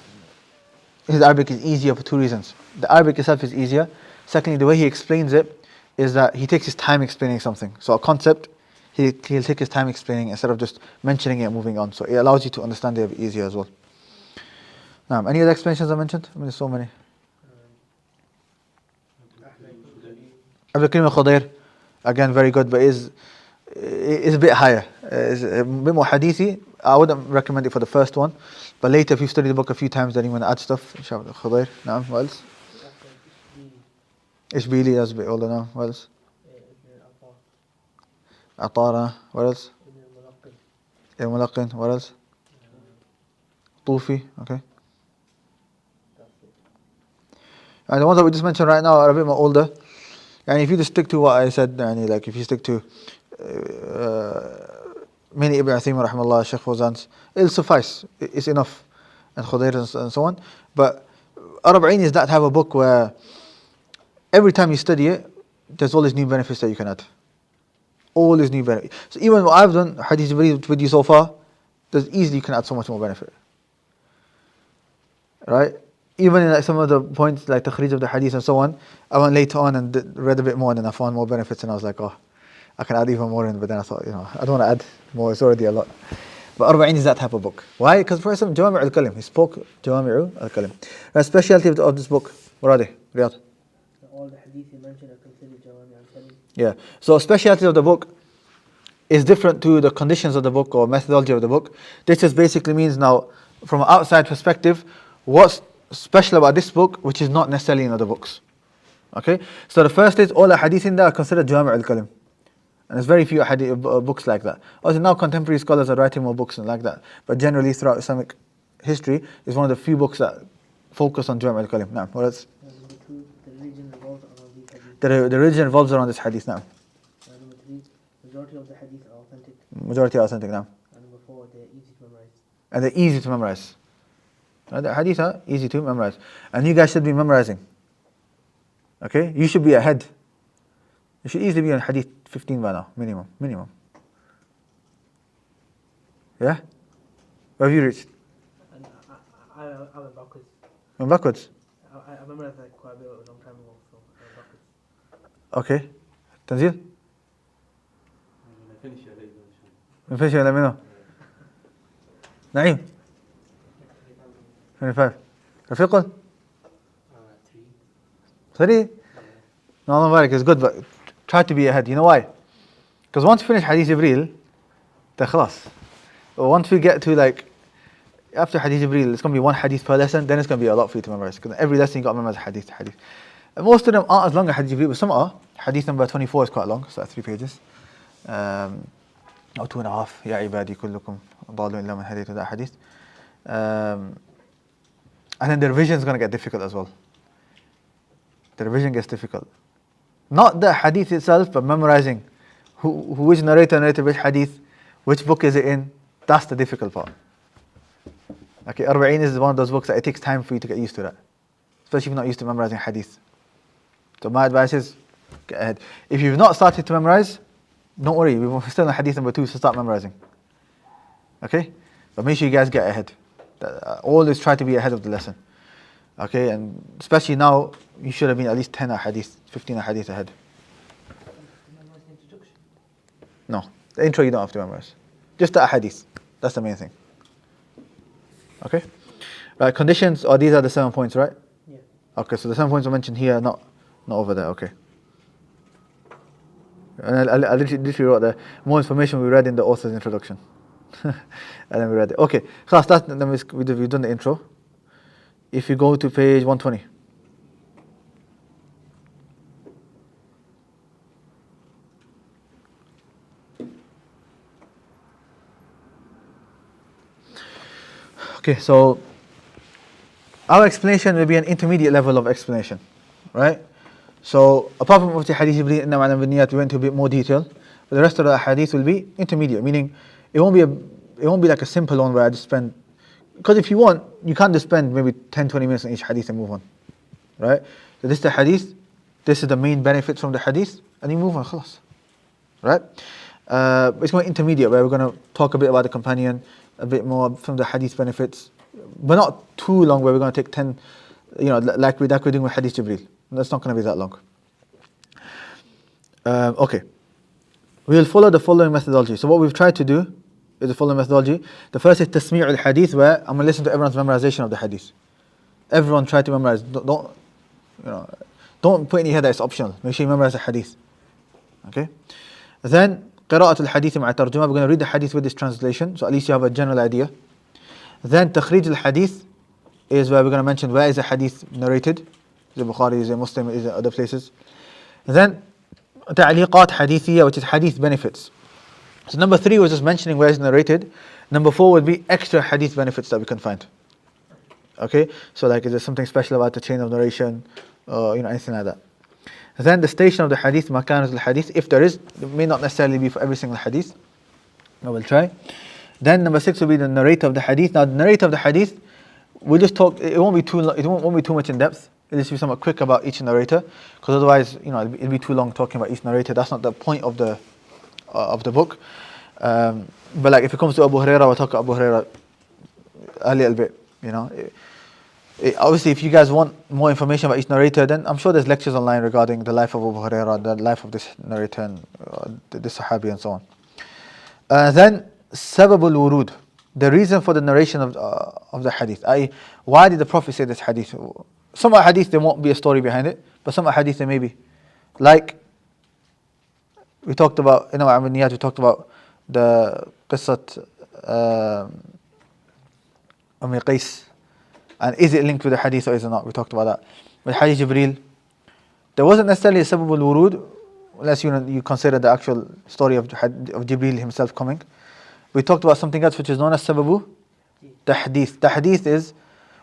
his Arabic is easier for 2 reasons. The Arabic itself is easier. Secondly, the way he explains it is that he takes his time explaining something. So a concept, he'll take his time explaining instead of just mentioning it and moving on. So it allows you to understand it a bit easier as well. Now, any other explanations I mentioned? I mean, there's so many. Abdul Karim al-Khudair, again very good, but is a bit higher. Is a bit more hadithi. I wouldn't recommend it for the first one, but later if you study the book a few times, then you want to add stuff. Inshallah, Khudair. Naam, what else? Ishbili, that's a bit older now. What else? Atara. What else? Ibn Mulaqin. What else? Tufi. Okay. And the ones that we just mentioned right now are a bit more older. And if you just stick to what I said, like if you stick to many Ibn Uthaymin rahimahullah, Shaykh Fawzan's, it'll suffice. It's enough. And Khudair and so on. But Arba'in is that type of book where every time you study it, there's all these new benefits that you can add. All these new benefits. So even what I've done, hadith with you so far, there's easily you can add so much more benefit. Right? Even in like some of the points like takhrij of the hadith and so on, I went later on and read a bit more and then I found more benefits and I was like, oh. I can add even more in, but then I thought, I don't want to add more, it's already a lot. But Arba'in is that type of book. Why? Because for example, Jawami' al-Kalim, he spoke Jawami' al-Kalim. The speciality of this book, what are they? Riyadh? All the hadith you mentioned are considered Jawami al-Kalim. Yeah. So speciality of the book is different to the conditions of the book or methodology of the book. This just basically means now, from an outside perspective, what's special about this book, which is not necessarily in other books. Okay? So the first is, all the hadith in there are considered Jawami' al-Kalim. And there's very few hadith, books like that. Also now contemporary scholars are writing more books and like that. But generally throughout Islamic history, it's one of the few books that focus on Jawami' al-Kalim. Now, what else? Number two, the religion revolves around these hadith. The religion revolves around this hadith now. Number three, majority of the hadith are authentic. Majority are authentic now. And number four, they're easy to memorize. And they're easy to memorize. The hadith are easy to memorize. And you guys should be memorizing. Okay? You should be ahead. You should easily be on hadith 15 by now, minimum. Yeah? Where have you reached? And I went backwards. Went backwards? I memorized that quite a bit a long time ago, so I went backwards. Okay. Tanzil? When I finish, I'll let you know, inshallah. When you finish, let me know. Naeem? 25. Rafiqul? 3. No, Allah Barak is good, but try to be ahead. You know why? Because once you finish Hadith Jibreel, then khalas. But once we get to after Hadith Jibreel, it's going to be one hadith per lesson, then it's going to be a lot for you to memorize. Because every lesson you got to memorize hadith. And most of them aren't as long as Hadith Jibreel, but some are. Hadith number 24 is quite long, so that's 3 pages. Or 2.5. Ya ibadi kullukum dalu illa man hadith, that hadith. And then the revision is going to get difficult as well. The revision gets difficult. Not the hadith itself, but memorizing which narrator narrated which hadith, which book is it in. That's the difficult part. Okay, Arba'in is one of those books that it takes time for you to get used to that. Especially if you're not used to memorizing hadith. So my advice is, get ahead. If you've not started to memorize, don't worry, we're still on hadith number 2, so start memorizing. Okay? But make sure you guys get ahead. Always try to be ahead of the lesson. Okay, and especially now, you should have been at least 10 hadith, 15 hadith ahead. Memorize the introduction. No, the intro you don't have to memorize. Just the hadith. That's the main thing. Okay? Right, conditions, these are the 7 points, right? Yeah. Okay, so the 7 points are mentioned here, not over there, okay. And I literally wrote there, more information we read in the author's introduction. And then we read it. Okay, class, then we've done the intro. If you go to page 120. Okay, so our explanation will be an intermediate level of explanation, right? So apart from the hadith Jibreel inna ma'ana bin-niyat, we went into a bit more detail, but the rest of the hadith will be intermediate, meaning it won't be like a simple one where I just spend, because if you want, you can't just spend maybe 10-20 minutes on each hadith and move on, right? So this is the hadith, this is the main benefits from the hadith, and you move on, khalas, right? It's going intermediate, where we're going to talk a bit about the companion, a bit more from the hadith benefits, but not too long where we're going to take 10, like we're doing with hadith Jibreel. That's not going to be that long. Okay. We'll follow the following methodology. So what we've tried to do is the following methodology. The first is tasmi' al-hadith, where I'm going to listen to everyone's memorization of the hadith. Everyone try to memorize. Don't put in your head that it's optional. Make sure you memorize the hadith. Okay? Then قراءة الحديث مع ترجمة. We're going to read the hadith with this translation, so at least you have a general idea. Then تخريج الحديث is where we're going to mention where is the hadith narrated. Is it Bukhari, is it Muslim, is it other places. Then تعليقات حديثية, which is hadith benefits. So number 3 was just mentioning where it's narrated. Number 4 would be extra hadith benefits that we can find. Okay, so like is there something special about the chain of narration, anything like that. Then the station of the hadith, makanat al-hadith, if there is, it may not necessarily be for every single hadith. I will try. Then number 6 will be the narrator of the hadith. Now the narrator of the hadith, we'll just talk. It won't be too much in depth. It'll just be somewhat quick about each narrator, because otherwise, it'll be too long talking about each narrator. That's not the point of the book. But like if it comes to Abu Hurairah, we'll talk about Abu Hurairah a little bit. Obviously, if you guys want more information about each narrator, then I'm sure there's lectures online regarding the life of Abu Hurairah, the life of this narrator, and the Sahabi, and so on. Then, Sababul Wurud, the reason for the narration of the hadith. Why did the Prophet say this hadith? Some hadith there won't be a story behind it, but some hadith there may be. Like, we talked about, in our Niyat, we talked about the Qissat Qais. And is it linked with the hadith or is it not? We talked about that. With Hadith Jibreel, there wasn't necessarily a Sabab al-Wurud, unless you consider the actual story of Jibreel himself coming. We talked about something else which is known as Sababu Tahdith. Tahdith is,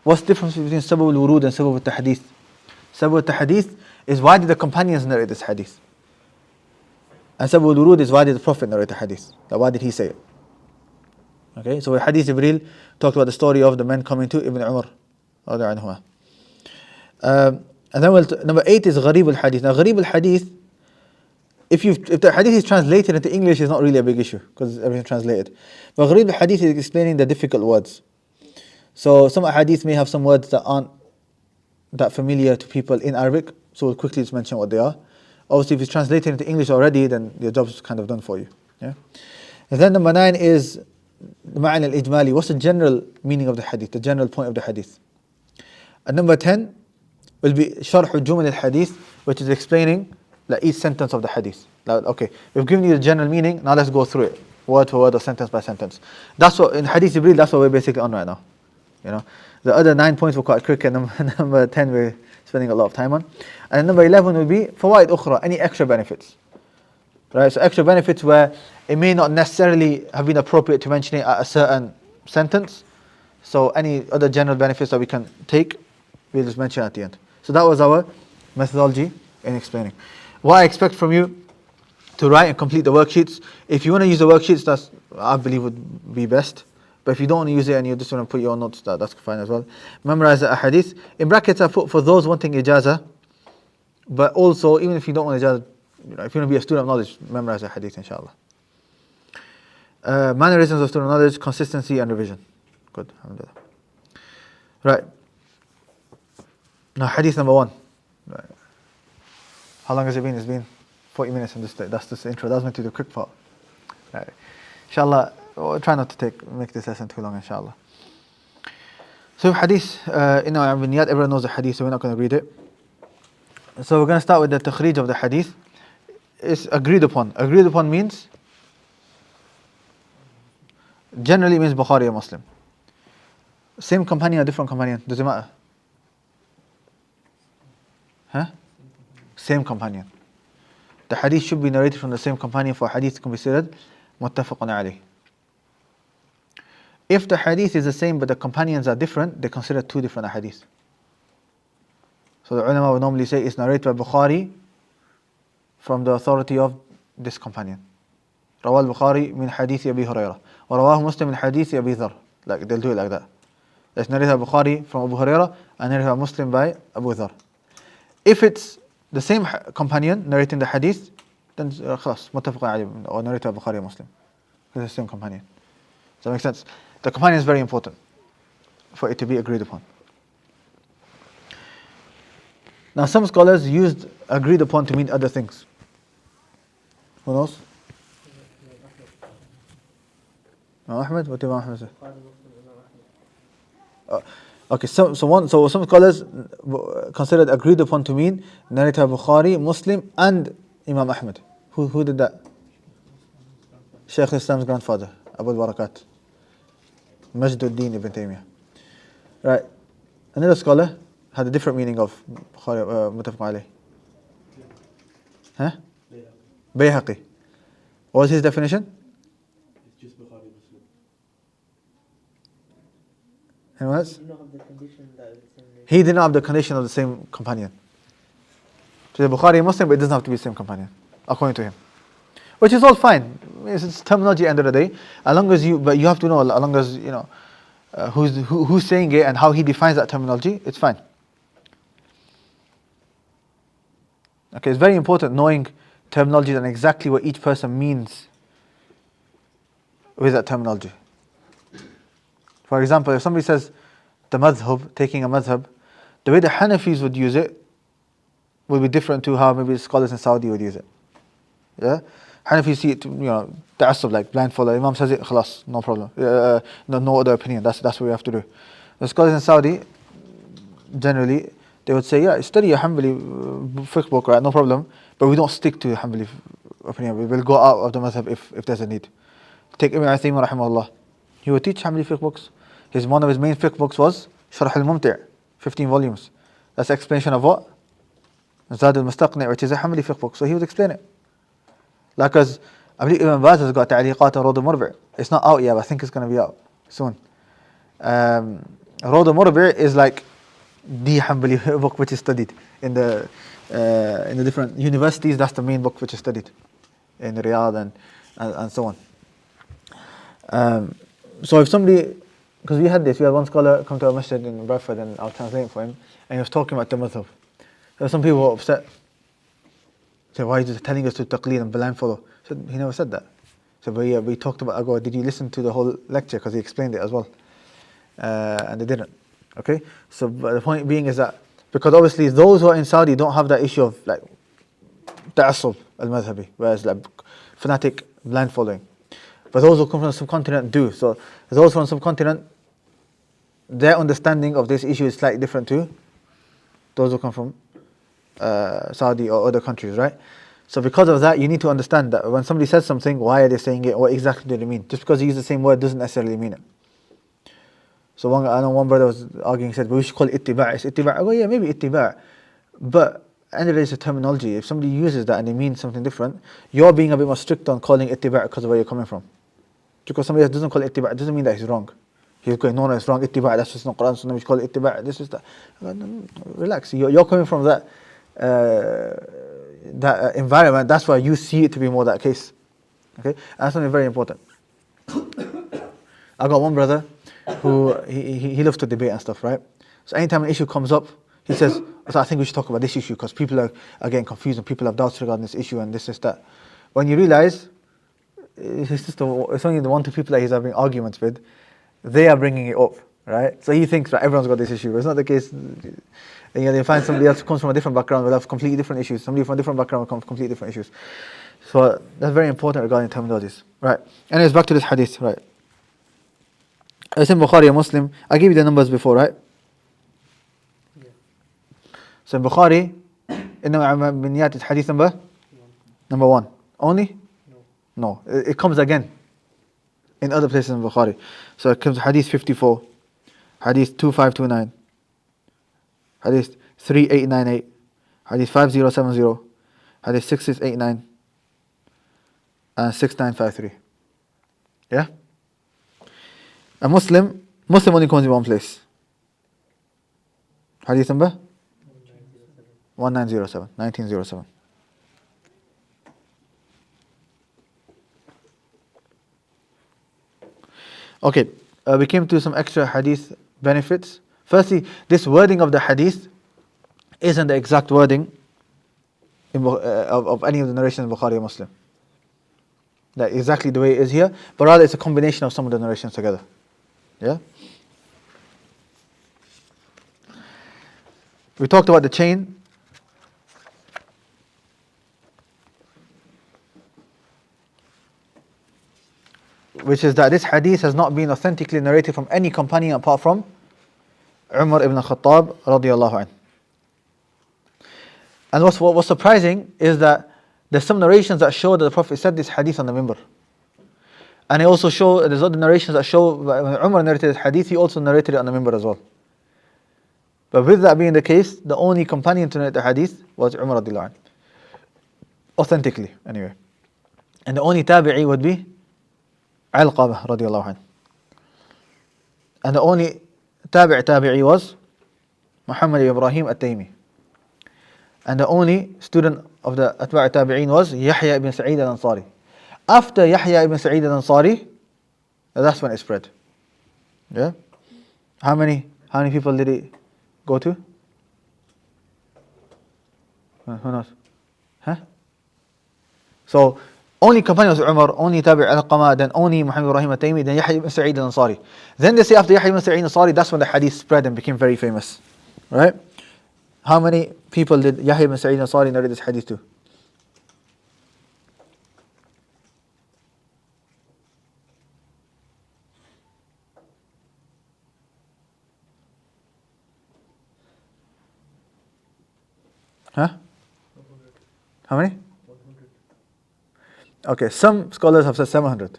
what's the difference between Sabab al-Wurud and Sabab al-Tahdith? Sabab al-Tahdith is, why did the companions narrate this hadith? And Sabab al-Wurud is, why did the Prophet narrate the hadith? Why did he say it? Okay, so with Hadith Jibreel talked about the story of the men coming to Ibn Umar. And then number 8 is Gharib al-Hadith. Now Gharib al-Hadith, if the hadith is translated into English, it's not really a big issue because everything translated. But Gharib al-Hadith is explaining the difficult words. So some hadith may have some words that aren't that familiar to people in Arabic, so we'll quickly just mention what they are. Obviously, if it's translated into English already, then your job's kind of done for you. Yeah. And then number 9 is the ma'na al-ijmali. What's the general meaning of the hadith, the general point of the hadith? And number 10 will be Sharh al-Jumal al-Hadith, which is explaining like each sentence of the hadith. Like, okay, we've given you the general meaning, now let's go through it, word for word or sentence by sentence. That's what, in Hadith Jibreel, that's what we're basically on right now. You know, the other 9 points were quite quick, and number 10 we're spending a lot of time on. And number 11 will be Fawaid Ukhra, any extra benefits. Right, so extra benefits where it may not necessarily have been appropriate to mention it at a certain sentence. So any other general benefits that we can take, we'll just mention at the end. So that was our methodology in explaining. What I expect from you to write and complete the worksheets. If you want to use the worksheets, that's, I believe, would be best. But if you don't want to use it and you just want to put your own notes, that's fine as well. Memorize the hadith. In brackets I put for those wanting ijazah, but also even if you don't want ijazah, if you want to be a student of knowledge, memorize the hadith, inshallah. Mannerisms of student knowledge, consistency and revision. Good, alhamdulillah. Right. Now hadith number 1. Right. How long has it been? It's been 40 minutes on this day. That's just the intro. That was meant to do a quick part. Right. Inshallah, we'll try not to make this lesson too long, inshallah. So hadith, in our Niyat, everyone knows the hadith, so we're not going to read it. So we're going to start with the takhrij of the hadith. It's agreed upon. Agreed upon means, generally means Bukhari or Muslim. Same companion or different companion? Does it matter? Huh? Same companion. The hadith should be narrated from the same companion for hadith to be considered muttafaqun alayh. If the hadith is the same but the companions are different, they consider 2 different hadiths. So the ulama would normally say it's narrated by Bukhari from the authority of this companion. Rawal Bukhari min hadith Abi Hurairah. Or Rawah Muslim min hadith Abi Dhar. Like, they'll do it like that. It's narrated by Bukhari from Abu Hurairah and narrated by Muslim by Abu Dhar. If it's the same companion narrating the hadith, then خلاص متفق عليه, or narrated by Bukhari or Muslim. It's the same companion. Does that make sense? The companion is very important for it to be agreed upon. Now some scholars used agreed upon to mean other things. Who knows? Ahmed? What did Imam Ahmed say? Okay, so some scholars considered agreed upon to mean narrated by Bukhari, Muslim and Imam Ahmed. Who did that? Shaykh al-Islam's grandfather, Abu al-Barakat, Majduddin ibn Taymiyyah. Right. Another scholar had a different meaning of Bukhari, Muttafaq alayh. Huh? Bayhaqi. What was his definition? It's just Bukhari Muslim. And what else? He did not have the condition that is in the He did not have the condition of the same companion. So the Bukhari Muslim, but it doesn't have to be the same companion, according to him. Which is all fine. It's terminology at the end of the day. As long as but you have to know, as long as you know who's saying it and how he defines that terminology, it's fine. Okay, it's very important knowing terminology and exactly what each person means with that terminology. For example, if somebody says the madhab, taking a madhab, the way the Hanafis would use it will be different to how maybe the scholars in Saudi would use it. Yeah? Hanafis see it, ta'assub, like blind follow. Imam says it, khalas, no problem. No other opinion. That's what we have to do. The scholars in Saudi, generally, they would say, yeah, study a Hanbali fiqh book, right? No problem. But we don't stick to the Hanbali opinion. We will go out of the madhab if there's a need. Take Ibn Uthaymin rahimahullah. He would teach Hanbali fiqh books. One of his main fiqh books was Sharh al-Mumti', 15 volumes. That's the explanation of what? Zad al-Mustaqni', which is a Hanbali fiqh book. So he would explain it. Like as I believe Ibn Baz has got Ta'liqat on Rawd al-Murbi'. It's not out yet, but I think it's going to be out soon. Rawd al-Murbi' is like the Hanbali book which is studied in the different universities. That's the main book which is studied in Riyadh and so on. So if somebody, because we had one scholar come to our masjid in Bradford and I was translating for him, and he was talking about the madhab. There were some people who were upset. Said, why are you just telling us to taqleed and blind follow? Said, he never said that. Said, but yeah, we talked about ago. Did you listen to the whole lecture? Because he explained it as well. And they didn't. Okay? So but the point being is that, because obviously those who are in Saudi don't have that issue of like ta'assub al-madhabi, whereas like fanatic blind following. But those who come from the subcontinent do. So those from the subcontinent, their understanding of this issue is slightly different to those who come from Saudi or other countries, right? So because of that, you need to understand that when somebody says something, why are they saying it? What exactly do they mean? Just because you use the same word doesn't necessarily mean it. So I know one brother was arguing, he said, well, we should call it ittiba'. It's ittiba'. Well, yeah, maybe ittiba'. But at the end of the day, it's a terminology. If somebody uses that and it means something different, you're being a bit more strict on calling ittiba' because of where you're coming from. Because somebody else doesn't call it ittiba', it doesn't mean that he's wrong. He's going, no, it's wrong, ittiba', that's just not Quran, so we should call it ittiba', this is that. Relax, you're coming from that environment, that's why you see it to be more that case. Okay, and that's something very important. I got one brother who he loves to debate and stuff, right? So anytime an issue comes up, he says, so I think we should talk about this issue because people are getting confused and people have doubts regarding this issue and this, that. When you realize it's only the 1-2 people that he's having arguments with, they are bringing it up, right? So he thinks that everyone's got this issue, but it's not the case. And they find somebody else who comes from a different background will have completely different issues. Somebody from a different background will come from completely different issues. So that's very important regarding terminologies, right? Anyways, back to this hadith, right? It's in Bukhari and Muslim. I gave you the numbers before, right? Yeah. So in Bukhari, إنما بالنيات is hadith number 1. Only? No. It comes again in other places in Bukhari. So it comes hadith 54, hadith 2529, hadith 3898, hadith 5070, hadith 6689, and 6953. Yeah? A Muslim only comes in one place. Hadith number? 1907. Okay, we came to some extra hadith benefits. Firstly, this wording of the hadith isn't the exact wording of any of the narrations in Bukhari or Muslim. That exactly the way it is here, but rather it's a combination of some of the narrations together. Yeah? We talked about the chain. Which is that this hadith has not been authentically narrated from any companion apart from Umar ibn Khattab radiyallahu anhu. And what's surprising is that there's some narrations that show that the Prophet said this hadith on the minbar. And he also there's other narrations that show when Umar narrated this hadith, he also narrated it on the minbar as well. But with that being the case, the only companion to narrate the hadith was Umar radiyallahu anhu. Authentically, anyway. And the only tabi'i would be Alqamah radiyallahu anhu. And the only tabi'i was Muhammad ibn Ibrahim at-Taymi. And the only student of the Atba' tabi'in was Yahya ibn Sa'id al-Ansari. After Yahya ibn Sa'id al-Ansari, that's when it spread. Yeah? How many people did it go to? Who knows? Huh? So only companions of Umar, only Tabi' al-Qama, then only Muhammad Ibrahim al-Taymi, then Yahya ibn Sa'id al-Ansari. Then they say after Yahya ibn Sa'id al-Ansari, that's when the hadith spread and became very famous. Right? How many people did Yahya ibn Sa'id al-Ansari narrate this hadith to? Huh? 100. How many? 100. Okay, some scholars have said 700.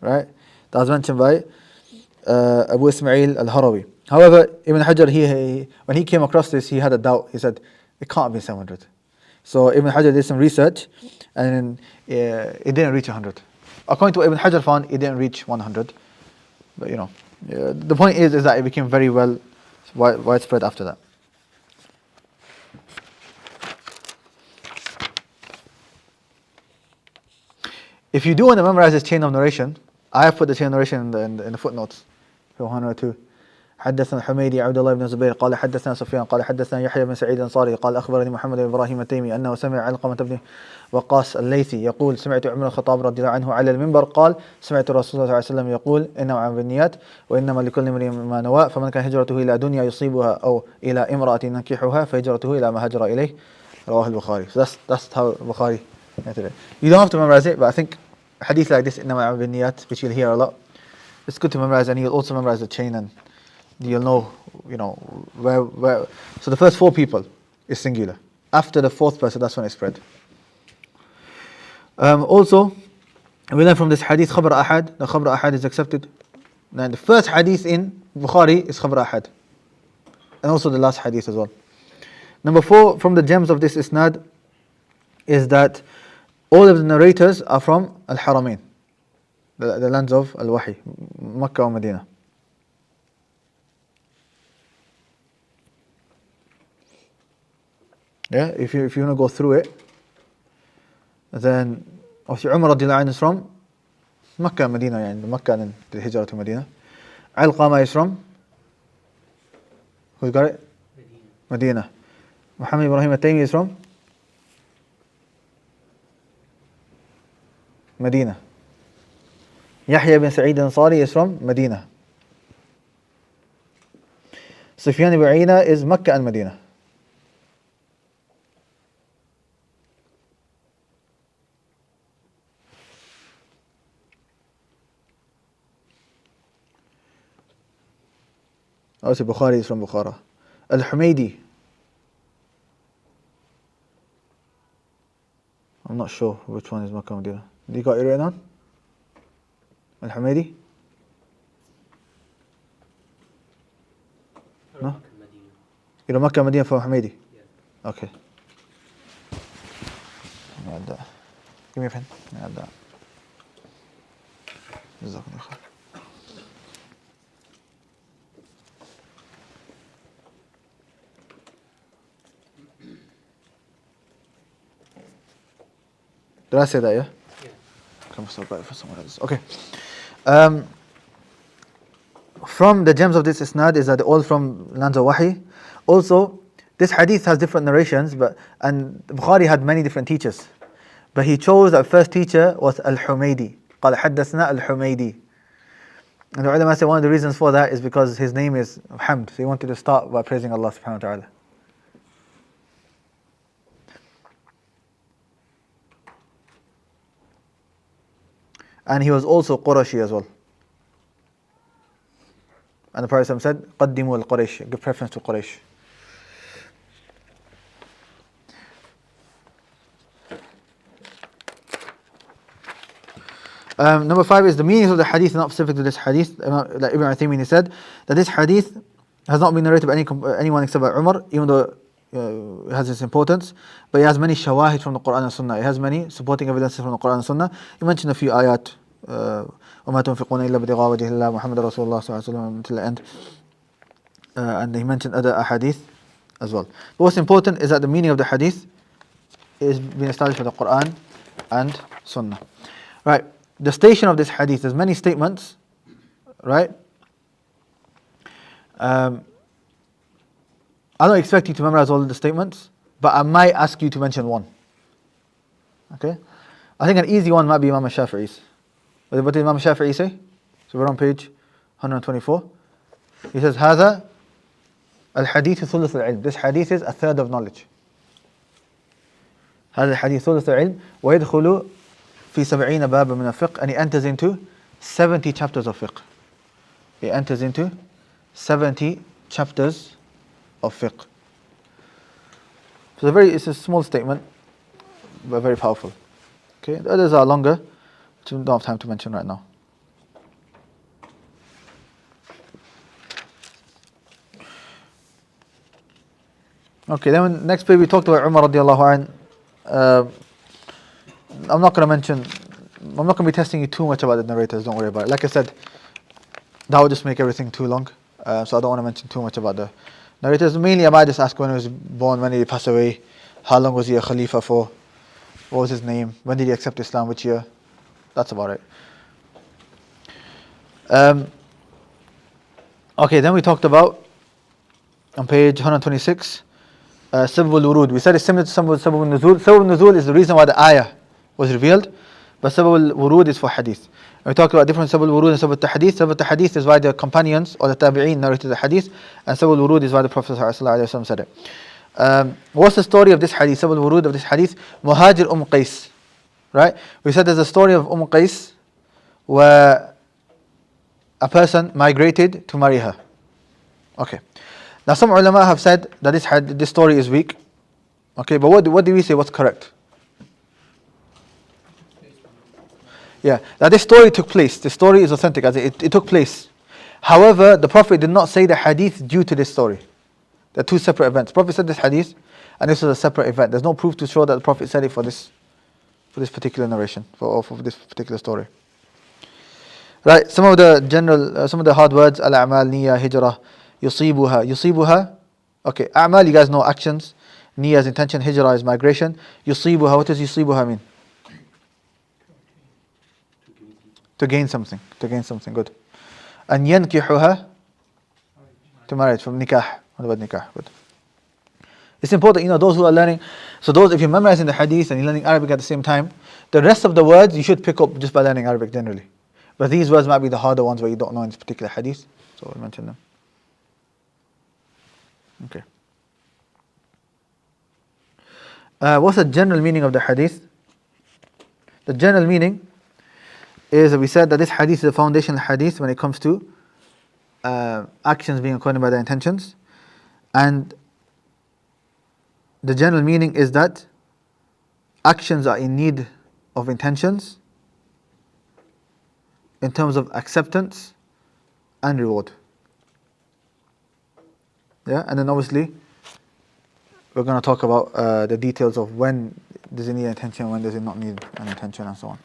Right? That was mentioned by Abu Ismail al-Harawi. However, Ibn Hajar, when he came across this, he had a doubt. He said, it can't be 700. So Ibn Hajar did some research, and it didn't reach 100. According to what Ibn Hajar found, it didn't reach 100. But the point is that it became very well widespread after that. If you do want to memorize this chain of narration, I have put the chain of narration in the footnotes. في 102. حدثنا الحميدي عبد الله بن الزبير قال حدثنا سفيان قال حدثنا يحيى بن سعيد الأنصاري قال أخبرني محمد بن إبراهيم التيمي أنه سمع علقمة بن وقاص الليثي يقول سمعت عمر الخطاب رضي الله عنه على المنبر قال سمعت رسول الله صلى الله عليه وسلم يقول إنما أعمال بالنيات وإنما لكل امرئ ما نوى فمن كان هجرته إلى دنيا يصيبها أو إلى امرأة ينكحها فهجرته إلى ما هاجر إليه رواه البخاري. So that's how Bukhari entered it. You don't have to memorize it, but I think a hadith like this إنما أعمال بالنيات, which you'll hear a lot, it's good to memorize, and you'll also memorize the chain, and you'll know, where. So the first four people is singular. After the fourth person, that's when it spread. Also, we learn from this hadith Khabar Ahad. The Khabar Ahad is accepted. And the first hadith in Bukhari is Khabar Ahad, and also the last hadith as well. Number 4, from the gems of this isnad, is that all of the narrators are from Al-Haramain, the lands of Al-Wahi, Makkah or Medina. Yeah, if you want to go through it, then obviously Umar radiallahu anhu is from Makkah and Medina, and Makkah and the Hijrah to Medina. Al-Qama is from, who's got it? Medina. Muhammad Ibrahim al-Taymi is from Medina. Yahya ibn Sa'id al-Ansari is from Medina. Sufyan ibn Uyayna is Makkah and Medina. Also Bukhari is from Bukhara. Al-Humaydi, I'm not sure which one is Makkah and Medina. You got it written on? Al-Humaydi? No? You're Makkah and Medina from Humaydi? Yeah. Okay. Let me add that. Give me a pen. Let me add that. Jazakumullah khair. Did I say that, yeah? Yeah. I must have got it for someone else. Okay. From the gems of this isnad is that they're all from lands of Wahi. Also, this hadith has different narrations, and Bukhari had many different teachers. But he chose that first teacher was Al-Humaydi. قال حدثنا Al-Humaydi. And the ulama say one of the reasons for that is because his name is Hamd. So he wanted to start by praising Allah subhanahu wa ta'ala. And he was also Qurashi as well. And the Prophet said, قدموا القريش, give preference to Quraysh. Number 5 is the meaning of the hadith, not specific to this hadith. Like Ibn Uthaymeen said that this hadith has not been narrated by anyone except by Umar, even though it has its importance, but it has many shawahid from the Quran and Sunnah. It has many supporting evidences from the Quran and Sunnah. He mentioned a few ayat, وَمَا تُنْفِقُونَ إِلَّا بِتِغَاءِ وَجْهِ اللَّهِ مُحَمَّدٌ رَسُولُ اللَّهِ صلى الله عليه وسلم until the end. And he mentioned other ahadith as well. But what's important is that the meaning of the hadith is being established by the Quran and Sunnah. Right, the station of this hadith, there's many statements, right? I don't expect you to memorize all the statements, but I might ask you to mention one. Okay? I think an easy one might be Imam Shafi'i's. What did Imam Shafi'i say? So we're on page 124. He says, هذا الحديث ثلث العلم. This hadith is a third of knowledge. هذا الحديث ثلث العلم ويدخل في 70 بابا من الفقه, and he enters into 70 chapters of fiqh. He enters into 70 chapters of fiqh. So it's a small statement, but very powerful. Okay, the others are longer, which we don't have time to mention right now. Okay, then next page we talked about Umar radiallahu anh. I'm not going to be testing you too much about the narrators, don't worry about it. Like I said, that would just make everything too long, so I don't want to mention too much about the narrators. Mainly I might just ask when he was born, when did he pass away, how long was he a Khalifa for, what was his name, when did he accept Islam, which year. That's about it. Okay, then we talked about, on page 126, Sabab al-Wurud. We said it's similar to Sabab al-Nuzul. Sabab al-Nuzul is the reason why the ayah was revealed, but Sabab al-Wurud is for hadith. And we talked about different Sabab al-Wurud and Sabab al-Hadith. Sabab al-Hadith is why the companions or the Tabi'een narrated the hadith, and Sabab al-Wurud is why the Prophet ﷺ said it. What's the story of this hadith, Sabab al-Wurud of this hadith? Muhajir Qais. Right? We said there's a story of Qais where a person migrated to marry her. Okay. Now some ulama have said that this story is weak. Okay, but what do we say what's correct? Yeah, that this story took place. The story is authentic, as it took place. However, the Prophet did not say the hadith due to this story. They're two separate events. The Prophet said this hadith, and this was a separate event. There's no proof to show that the Prophet said it for this particular narration, for this particular story. Right, some of the hard words, al-a'mal, niyya, hijrah, yusibuha. Okay, a'mal, you guys know actions. Niyya is intention, hijrah is migration. Yusibuha, what does yusibuha mean? To gain something, good. And yankihuha, to marriage, from nikah, what about nikah? Good. It's important, those who are learning, so if you're memorizing the hadith and you're learning Arabic at the same time, the rest of the words you should pick up just by learning Arabic generally. But these words might be the harder ones where you don't know in this particular hadith, so I'll mention them. Okay. What's the general meaning of the hadith? The general meaning is that we said that this hadith is a foundational hadith when it comes to actions being accompanied by their intentions. And the general meaning is that actions are in need of intentions in terms of acceptance and reward. Yeah, and then obviously we're going to talk about the details of when does it need intention, when does it not need an intention, and so on.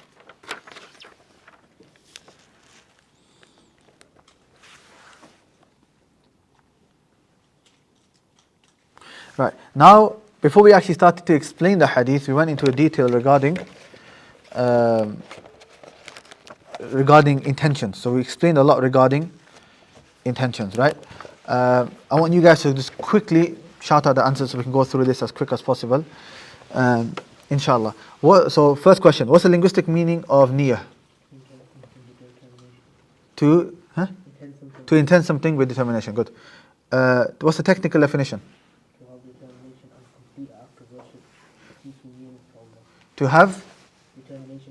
Right, now before we actually started to explain the hadith, we went into a detail regarding intentions. So we explained a lot regarding intentions, right? I want you guys to just quickly shout out the answers so we can go through this as quick as possible, inshallah. So first question, what's the linguistic meaning of niyyah? To intend something with determination, good. What's the technical definition? To have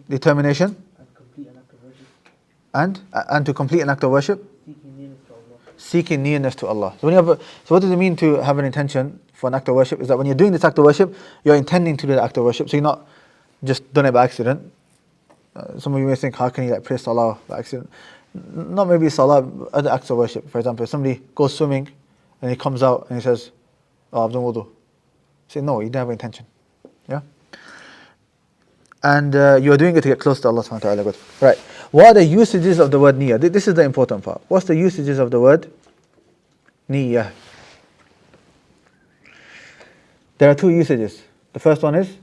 determination and to complete an act of worship, seeking nearness to Allah. So what does it mean to have an intention for an act of worship? Is that when you're doing this act of worship, you're intending to do the act of worship, so you're not just done it by accident. Some of you may think, how can you praise Allah by accident? Not maybe salah, other acts of worship. For example, if somebody goes swimming and he comes out and he says, oh, I've done wudu. Say, no, you didn't have intention. Yeah? And you are doing it to get close to Allah subhanahu wa ta'ala. Good. Right. What are the usages of the word niyyah? This is the important part. What's the usages of the word niyyah? There are two usages. The first one is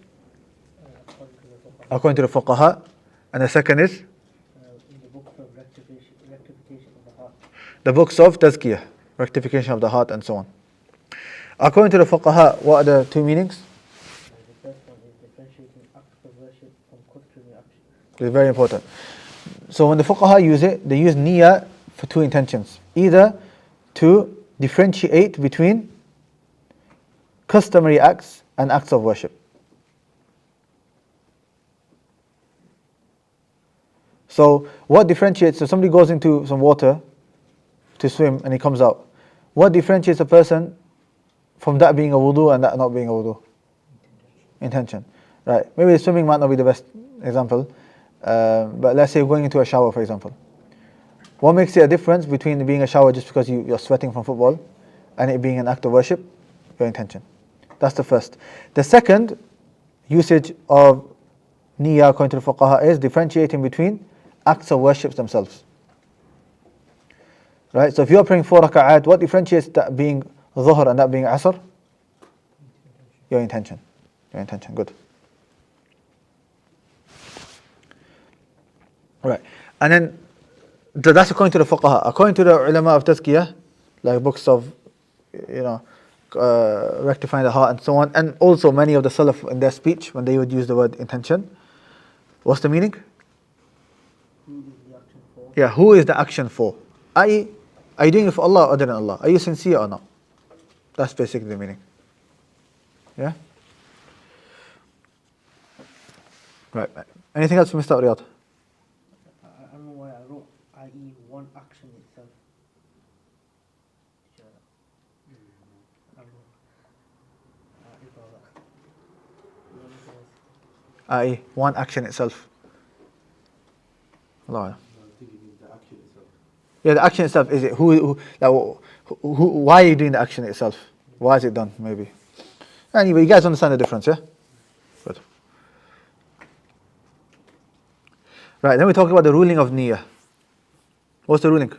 according to the fuqaha, and the second is in the books of rectification of the heart. The books of tazkiyah, rectification of the heart, and so on. According to the fuqaha, what are the two meanings? The first one is differentiating acts of worship It's very important. So when the fuqaha use it, they use niyyah for two intentions. Either to differentiate between customary acts and acts of worship. So what differentiates, so somebody goes into some water to swim and he comes out. What differentiates a person from that being a wudu and that not being a wudu? Intention. Right. Maybe the swimming might not be the best example. But let's say going into a shower, for example. What makes it a difference between being a shower just because you're sweating from football and it being an act of worship? Your intention. That's the first. The second usage of niyyah according to the fuqaha is differentiating between acts of worship themselves. Right? So if you're praying 4 raka'at, what differentiates that being dhuhr and that being asr? Your intention. Your intention. Good. Right. And then that's according to the fuqaha. According to the ulama of tazkiyah, like books of, rectifying the heart and so on, and also many of the salaf in their speech when they would use the word intention, what's the meaning? Who is the action for? Yeah, who is the action for? I.e., are you doing it for Allah or other than Allah? Are you sincere or not? That's basically the meaning. Yeah? Right. Anything else from Mr. Riyadh? I don't know why I wrote i.e. one action itself. I don't know. Ignore that. Anything else? I.e., one action itself. Allah. I think it means the action itself. Yeah, the action itself, is it why are you doing the action itself? Why is it done, maybe? Anyway, you guys understand the difference, yeah? Good. Right, then we talk about the ruling of niyyah. What's the ruling? Do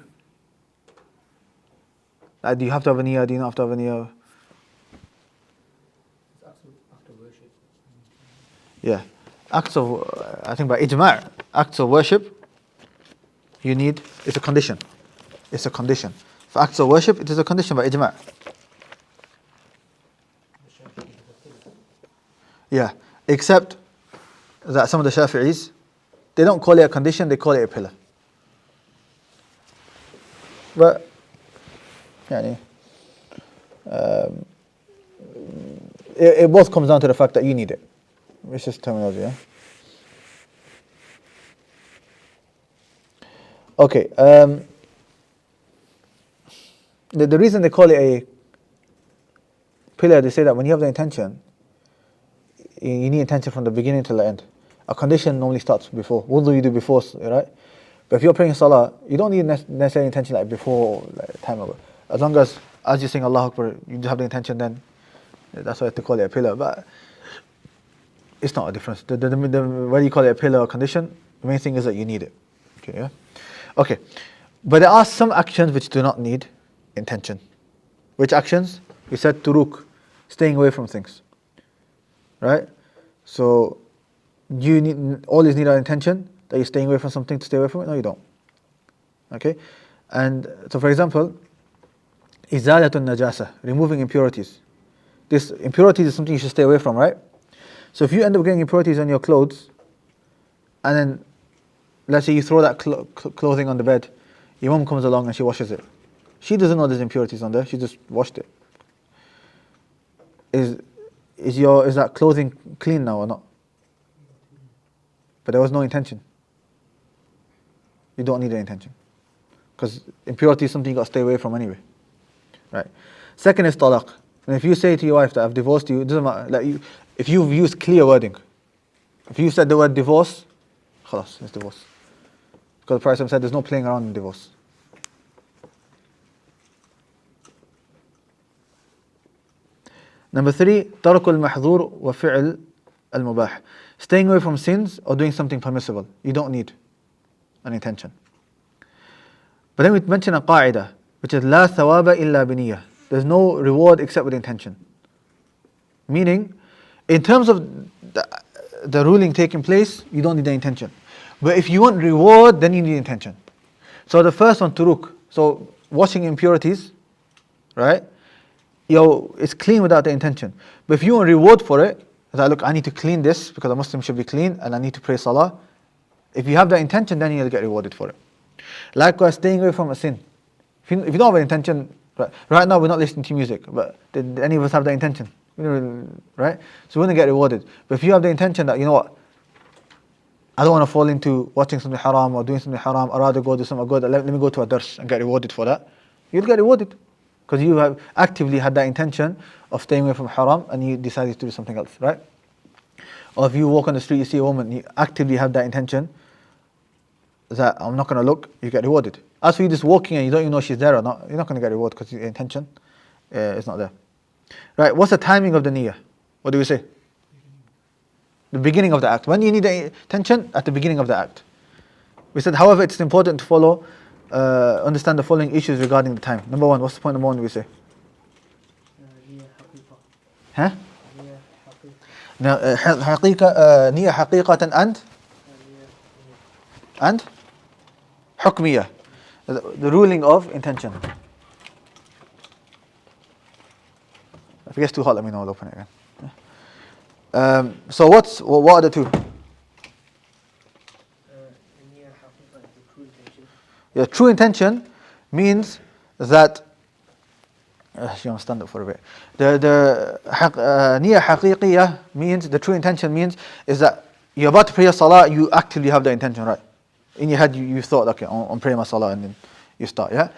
you have to have a niyyah? Do you not have to have a niyyah? It's after worship. Yeah. Acts of, I think by ijma', acts of worship, you need, it's a condition. It's a condition. For acts of worship, it is a condition by ijma'. Yeah, except that some of the Shafi'is, they don't call it a condition, they call it a pillar. But, it both comes down to the fact that you need it. It's just terminology, yeah? Okay, the reason they call it a pillar, they say that when you have the intention, you need intention from the beginning till the end. A condition normally starts before. Wudu you do before, right? But if you're praying salah, you don't need necessarily intention like before, like time ago. As long as you sing Allahu Akbar, you just have the intention then. That's why they call it a pillar. But it's not a difference. Whether you call it a pillar or condition, the main thing is that you need it. Okay, yeah? Okay. But there are some actions which do not need intention. Which actions? We said turuk, staying away from things. Right? So you always need an intention that you're staying away from something to stay away from it? No, you don't. Okay? And so for example, izalatun najasa, removing impurities. This impurities is something you should stay away from, right? So if you end up getting impurities on your clothes, and then let's say you throw that clothing on the bed, your mom comes along and she washes it. She doesn't know there's impurities on there, she just washed it. Is that clothing clean now or not? But there was no intention. You don't need an intention. Because impurity is something you got to stay away from anyway. Right. Second is talaq. And if you say to your wife that I've divorced you, it doesn't matter. Like if you've used clear wording, if you said the word divorce, khalas, it's divorce. Because the Prophet said there's no playing around in divorce. Number 3, tarakul mahdhur wa fi'l al-mubah. Staying away from sins or doing something permissible. You don't need an intention. But then we mention a qa'idah, which is la thawaba illa biniyah. There's no reward except with intention. Meaning, in terms of the ruling taking place, you don't need the intention. But if you want reward, then you need intention. So the first one, turuk. So washing impurities, right? It's clean without the intention. But if you want reward for it, that look, I need to clean this because a Muslim should be clean and I need to pray salah, If you have that intention, then you'll get rewarded for it. Likewise, staying away from a sin. If you don't have an intention, right now we're not listening to music, but did any of us have the intention? We don't really, right? So we wouldn't get rewarded. But if you have the intention that, you know what, I don't want to fall into watching something haram or doing something haram, I'd rather go do something good, let me go to a dars and get rewarded for that, you'll get rewarded. Because you have actively had that intention of staying away from haram and you decided to do something else, right? Or if you walk on the street, you see a woman, you actively have that intention that I'm not going to look, you get rewarded. As for you just walking and you don't even know she's there or not, you're not going to get rewarded because your intention is not there. Right, what's the timing of the niyyah? What do we say? The beginning of the act. When do you need the intention? At the beginning of the act. We said, however, it's important to understand the following issues regarding the time. Number one, what's the point number one we say? Huh? نية حقيقة and حكمية. The ruling of intention. If it gets too hot, let me know, I'll open it again. So what are the two? Yeah, true intention means that you want to stand up for a bit. The niyyah haqiqiyah means, the true intention means is that you're about to pray your salah, you actively have the intention, right? In your head you thought, okay, I'm praying my salah, and then you start, yeah?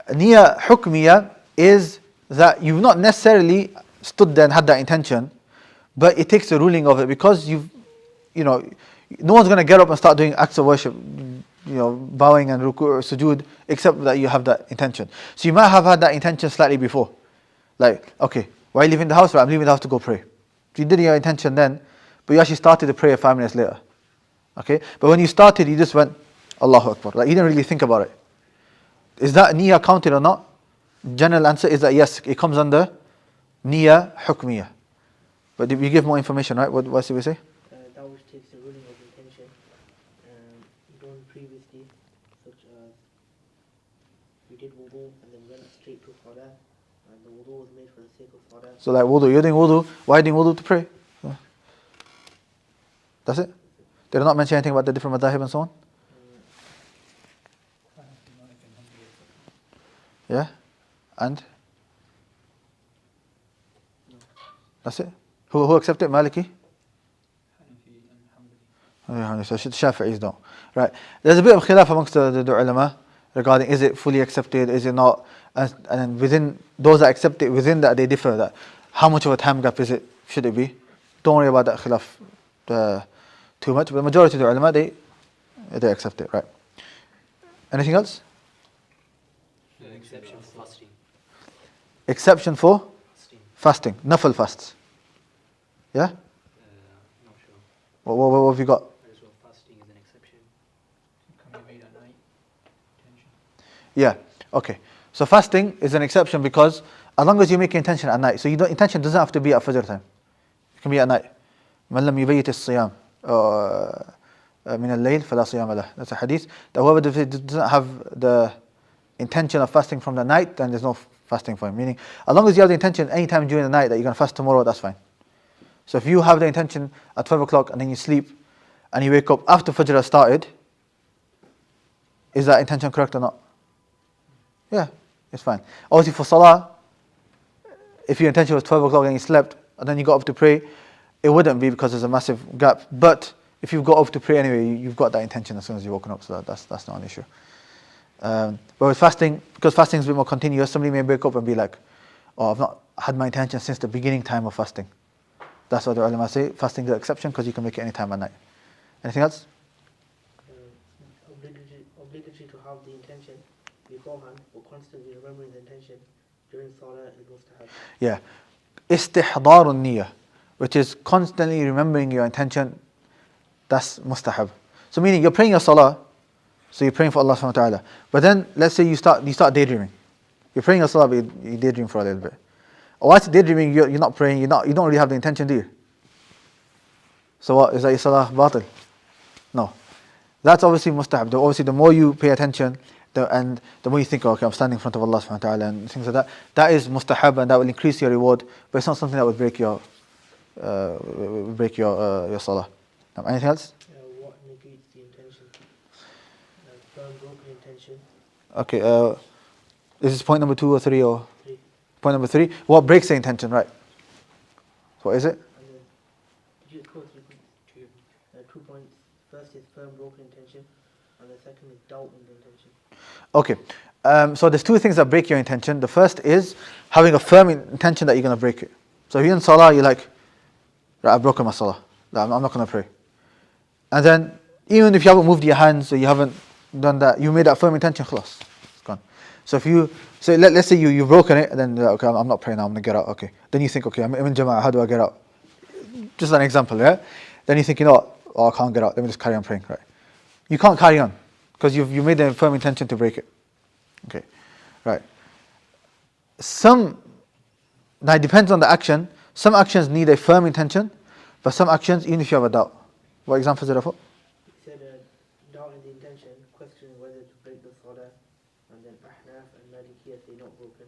Niyyah hukmiyah is that you've not necessarily stood there and had that intention, but it takes the ruling of it because no one's going to get up and start doing acts of worship, bowing and ruku or sujood, except that you have that intention. So you might have had that intention slightly before. Like, okay, why are you leaving the house? Right, I'm leaving the house to go pray. So you did your intention then, but you actually started the prayer 5 minutes later. Okay? But when you started, you just went, Allahu Akbar. Like, you didn't really think about it. Is that niyyah counted or not? General answer is that yes, it comes under niyyah hukmiyah. But if you give more information, right? What do we say? That which takes the ruling of intention done previously, such as we did wudu and then went straight to salah, and the wudu was made for the sake of salah. So like wudu, you're doing wudu, why are you doing wudu? To pray. So, that's it? Did I not mention anything about the different madhahib and so on? Yeah? And? That's it? Who accepted Maliki? So Shafi'is don't. Right. There's a bit of khilaf amongst the ulama regarding is it fully accepted, is it not? And within those that accept it, within that they differ. That how much of a time gap is it? Should it be? Don't worry about that khilaf too much. But the majority of the ulama they accept it. Right. Anything else? Exception for fasting. Exception for fasting. Nafil fasts. Yeah? Not sure. What have you got? As well, fasting is an exception. Can be made at night. Intention. Yeah. Okay. So fasting is an exception because as long as you make intention at night. So intention doesn't have to be at Fajr time. It can be at night. من لم يبيت الصيام من الليل فلا صيام له. That's a hadith. That whoever doesn't have the intention of fasting from the night, then there's no fasting for him. Meaning, as long as you have the intention anytime during the night that you're going to fast tomorrow, that's fine. So if you have the intention at 12 o'clock and then you sleep and you wake up after Fajr has started, is that intention correct or not? Yeah, it's fine. Obviously for Salah, if your intention was 12 o'clock and you slept and then you got up to pray, it wouldn't be because there's a massive gap. But if you've got up to pray anyway, you've got that intention as soon as you've woken up, so that's not an issue. But with fasting, because fasting is a bit more continuous, somebody may wake up and be like, oh, I've not had my intention since the beginning time of fasting. That's what the ulama say. Fasting is an exception because you can make it any time at night. Anything else? Obligatory to have the intention beforehand or constantly remembering the intention during salah is mustahab. Yeah. Istihdarun niyyah, which is constantly remembering your intention, that's mustahab. So meaning you're praying your salah, so you're praying for Allah subhanahu wa ta'ala. But then let's say you start daydreaming. You're praying your salah but you daydream for a little bit. Or whilst daydreaming you're not praying, you don't really have the intention, do you? So what, is that your salah batil? No. That's obviously mustahab. Obviously the more you pay attention and the more you think, okay, I'm standing in front of Allah subhanahu wa ta'ala and things like that, that is mustahab and that will increase your reward, but it's not something that will break your salah. Anything else? What negates the Okay, is this point number 2 or 3 or? 3. Point number 3. What breaks the intention, right? What is it? And then, did you go 3 points? 2 points. First is firm broken intention, and the second is doubt in the intention. Okay, so there's 2 things that break your intention. The first is having a firm intention that you're going to break it. So if you're in salah, you're like, right, I've broken my salah. I'm not going to pray. And then, even if you haven't moved your hands or you haven't done that, you made that firm intention, khalas, it's gone. So if you, so let's say you've broken it, and then you're like, okay, I'm not praying now, I'm going to get out, okay. Then you think, okay, I'm in Jama'ah, how do I get out? Just an example, yeah? Then you think, you know what, oh, I can't get out, let me just carry on praying, right? You can't carry on, because you made the firm intention to break it. Okay, right. Now it depends on the action. Some actions need a firm intention, but some actions, even if you have a doubt. What example is it for? He said, doubt in the intention, questioning whether to break the salah, and then Ahnaf and Malikiya say not broken,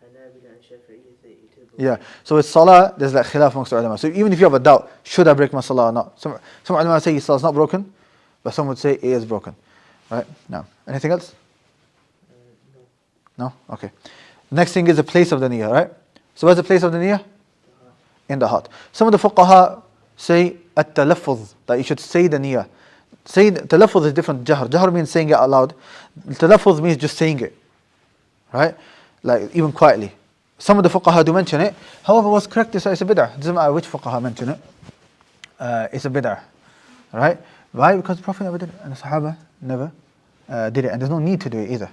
Hanabila and Shafi'iyya say it is broken. Yeah, so with salah, there's like khilaf amongst the ulama. So even if you have a doubt, should I break my salah or not? Some ulama say your salah is not broken, but some would say it is broken. Right? Now, anything else? No. No? Okay. Next thing is the place of the niyyah, right? So where's the place of the niyyah? In the heart. Some of the fuqaha say at-talaffuz, that you should say the niyyah. Talaffuz is different. Jahr means saying it out loud. Talaffuz means just saying it. Right? Like even quietly. Some of the fuqaha do mention it. However, what's correct is it's a bid'ah. It doesn't matter which fuqaha mention it. It's a bid'ah. Right? Why? Because the Prophet never did it. And the Sahaba never did it. And there's no need to do it either.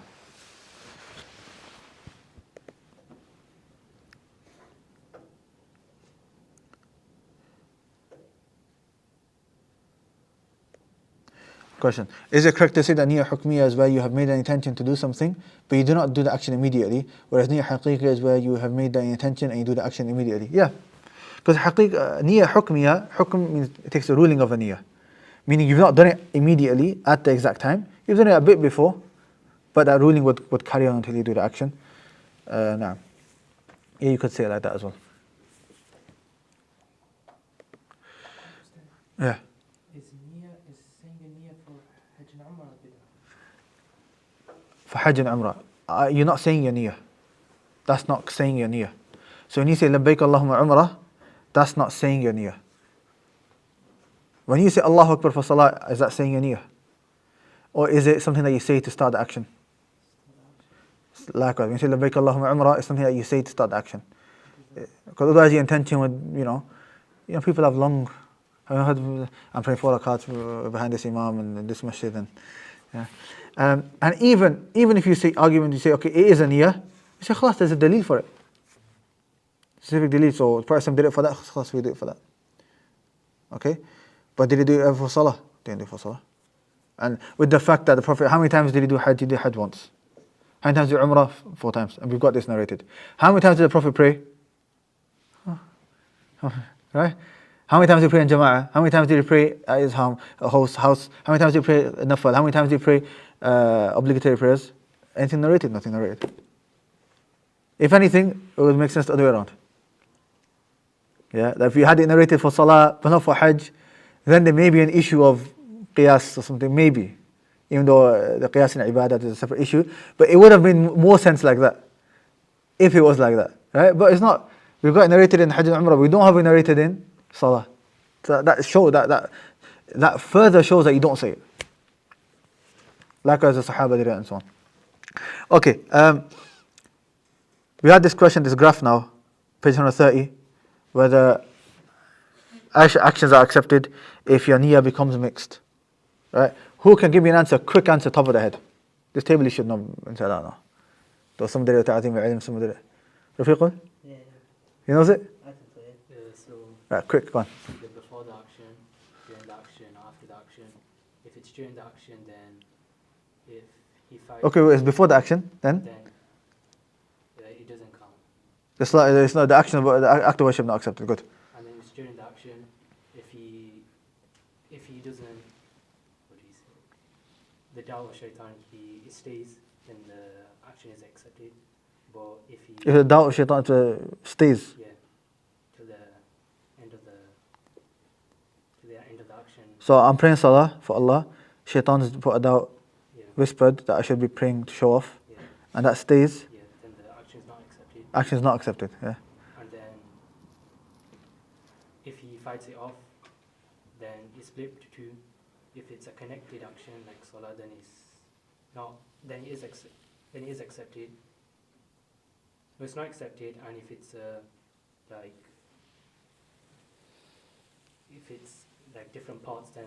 Question. Is it correct to say that niyyah hukmiyah is where you have made an intention to do something, but you do not do the action immediately, whereas niyyah haqiqiyah is where you have made the intention and you do the action immediately? Yeah. Because niyyah hukmiyah, hukm means it takes the ruling of a niyyah. Meaning you've not done it immediately at the exact time, you've done it a bit before, but that ruling would carry on until you do the action. Now, yeah, you could say it like that as well. Yeah. Is saying a niyyah for Hajj and Umrah a bid'ah? For Hajj and Umrah, you're not saying your niyyah. That's not saying your niyyah. So when you say labbaik Allahumma Umrah, that's not saying your niyyah. When you say Allahu Akbar for Salah, is that saying your niyyah? Or is it something that you say to start the action? Likewise, when you say labbaik Allahumma Umrah, it's something that you say to start the action. Because otherwise your intention would, you know, people have long, I'm praying 4 rakats behind this Imam and this masjid. And, yeah. And even if you say argument, you say, okay, it is a niyyah, you say, khalas, there's a dalil for it. Specific dalil, so the Prophet did it for that, khalas, we do it for that. Okay? But did he do it ever for Salah? Didn't do it for Salah. And with the fact that the Prophet, how many times did he do Hajj? He did Hajj once. How many times did Umrah? 4 times. And we've got this narrated. How many times did the Prophet pray? Right? How many times did he pray in Jama'ah? How many times did he pray at his house? How many times did he pray Nafal? How many times did he pray obligatory prayers? Anything narrated? Nothing narrated. If anything, it would make sense the other way around. Yeah, that if you had it narrated for Salah, but not for Hajj, then there may be an issue of qiyas or something, maybe. Even though the qiyas in ibadat is a separate issue. But it would have made more sense like that. If it was like that. Right? But it's not. We've got it narrated in Hajj and Umrah, we don't have it narrated in Salah. So that further shows that you don't say it. Likewise the Sahaba did it and so on. Okay, we had this question, this graph now, page 130, whether actions are accepted if your niyyah becomes mixed. Right? Who can give me an answer, quick answer, top of the head? This table you should know inside out now. Though some did it, some did it. Rafiqun? Yeah. He knows it? I think so, yeah. So Right, quick, go on. either before the action, during the action, after the action. If it's during the action, then if he fights, Okay, well, it's before the action, then? then it doesn't count. It's not the action, but the act of worship not accepted. Good. And then it's during the action. If he doesn't, what do you say? The dawah shaitan, it stays, then the action is accepted. But if the doubt of shaitan stays. yeah, till the end of the action. So I'm praying salah for Allah, shaitan's put a doubt Yeah. whispered that I should be praying to show off, yeah, and that stays, yeah, then the action is not accepted. action is not accepted. Yeah. And then if he fights it off, then it's split to two. If it's a connected action like salah, then it's not. Then it is accepted. But it's not accepted, and if it's like different parts, then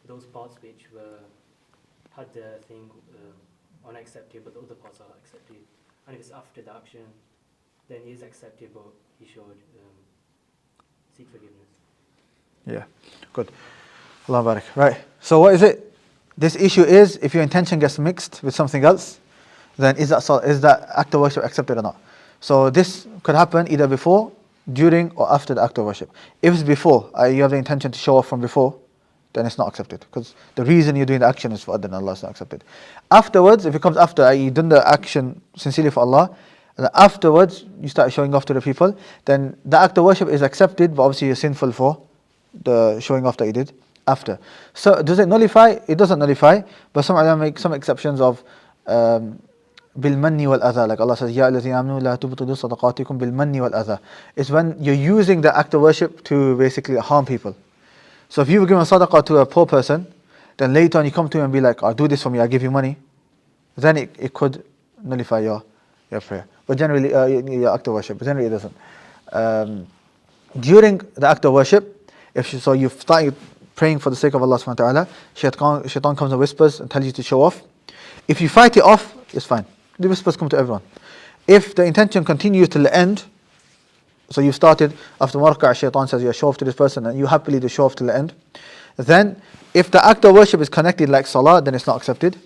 those parts which had the thing unaccepted, but the other parts are accepted. And if it's after the action, then he is accepted, but he should seek forgiveness. Yeah. Good. Allah barak. Right. So what is it? This issue is if your intention gets mixed with something else, then is that act of worship accepted or not? So this could happen either before, during, or after the act of worship. If it's before, you have the intention to show off from before, then it's not accepted, because the reason you're doing the action is for other than Allah, it's not accepted. Afterwards, if it comes after, you've done the action sincerely for Allah, and then afterwards you start showing off to the people, then the act of worship is accepted, but obviously you're sinful for the showing off that you did after. So does it nullify? It doesn't nullify, but some ulama make some exceptions of بالمن والأذى, like Allah says, يا الذين آمنوا لا تبطلوا صدقاتكم بالمن والأذى. It's when you're using the act of worship to basically harm people. So if you were giving sadaqah to a poor person, then later on you come to him and be like, "Oh, do this for me, I'll give you money," then it could nullify your prayer. But generally, your act of worship. But generally, it doesn't. During the act of worship, so you start praying for the sake of Allah subhanahu wa ta'ala, shaitan comes and whispers and tells you to show off. If you fight it off, it's fine. The whispers come to everyone. If the intention continues till the end, so you started after marka', shaitan says you show off to this person, and you happily do show off till the end, then if the act of worship is connected like salah, then it's not accepted.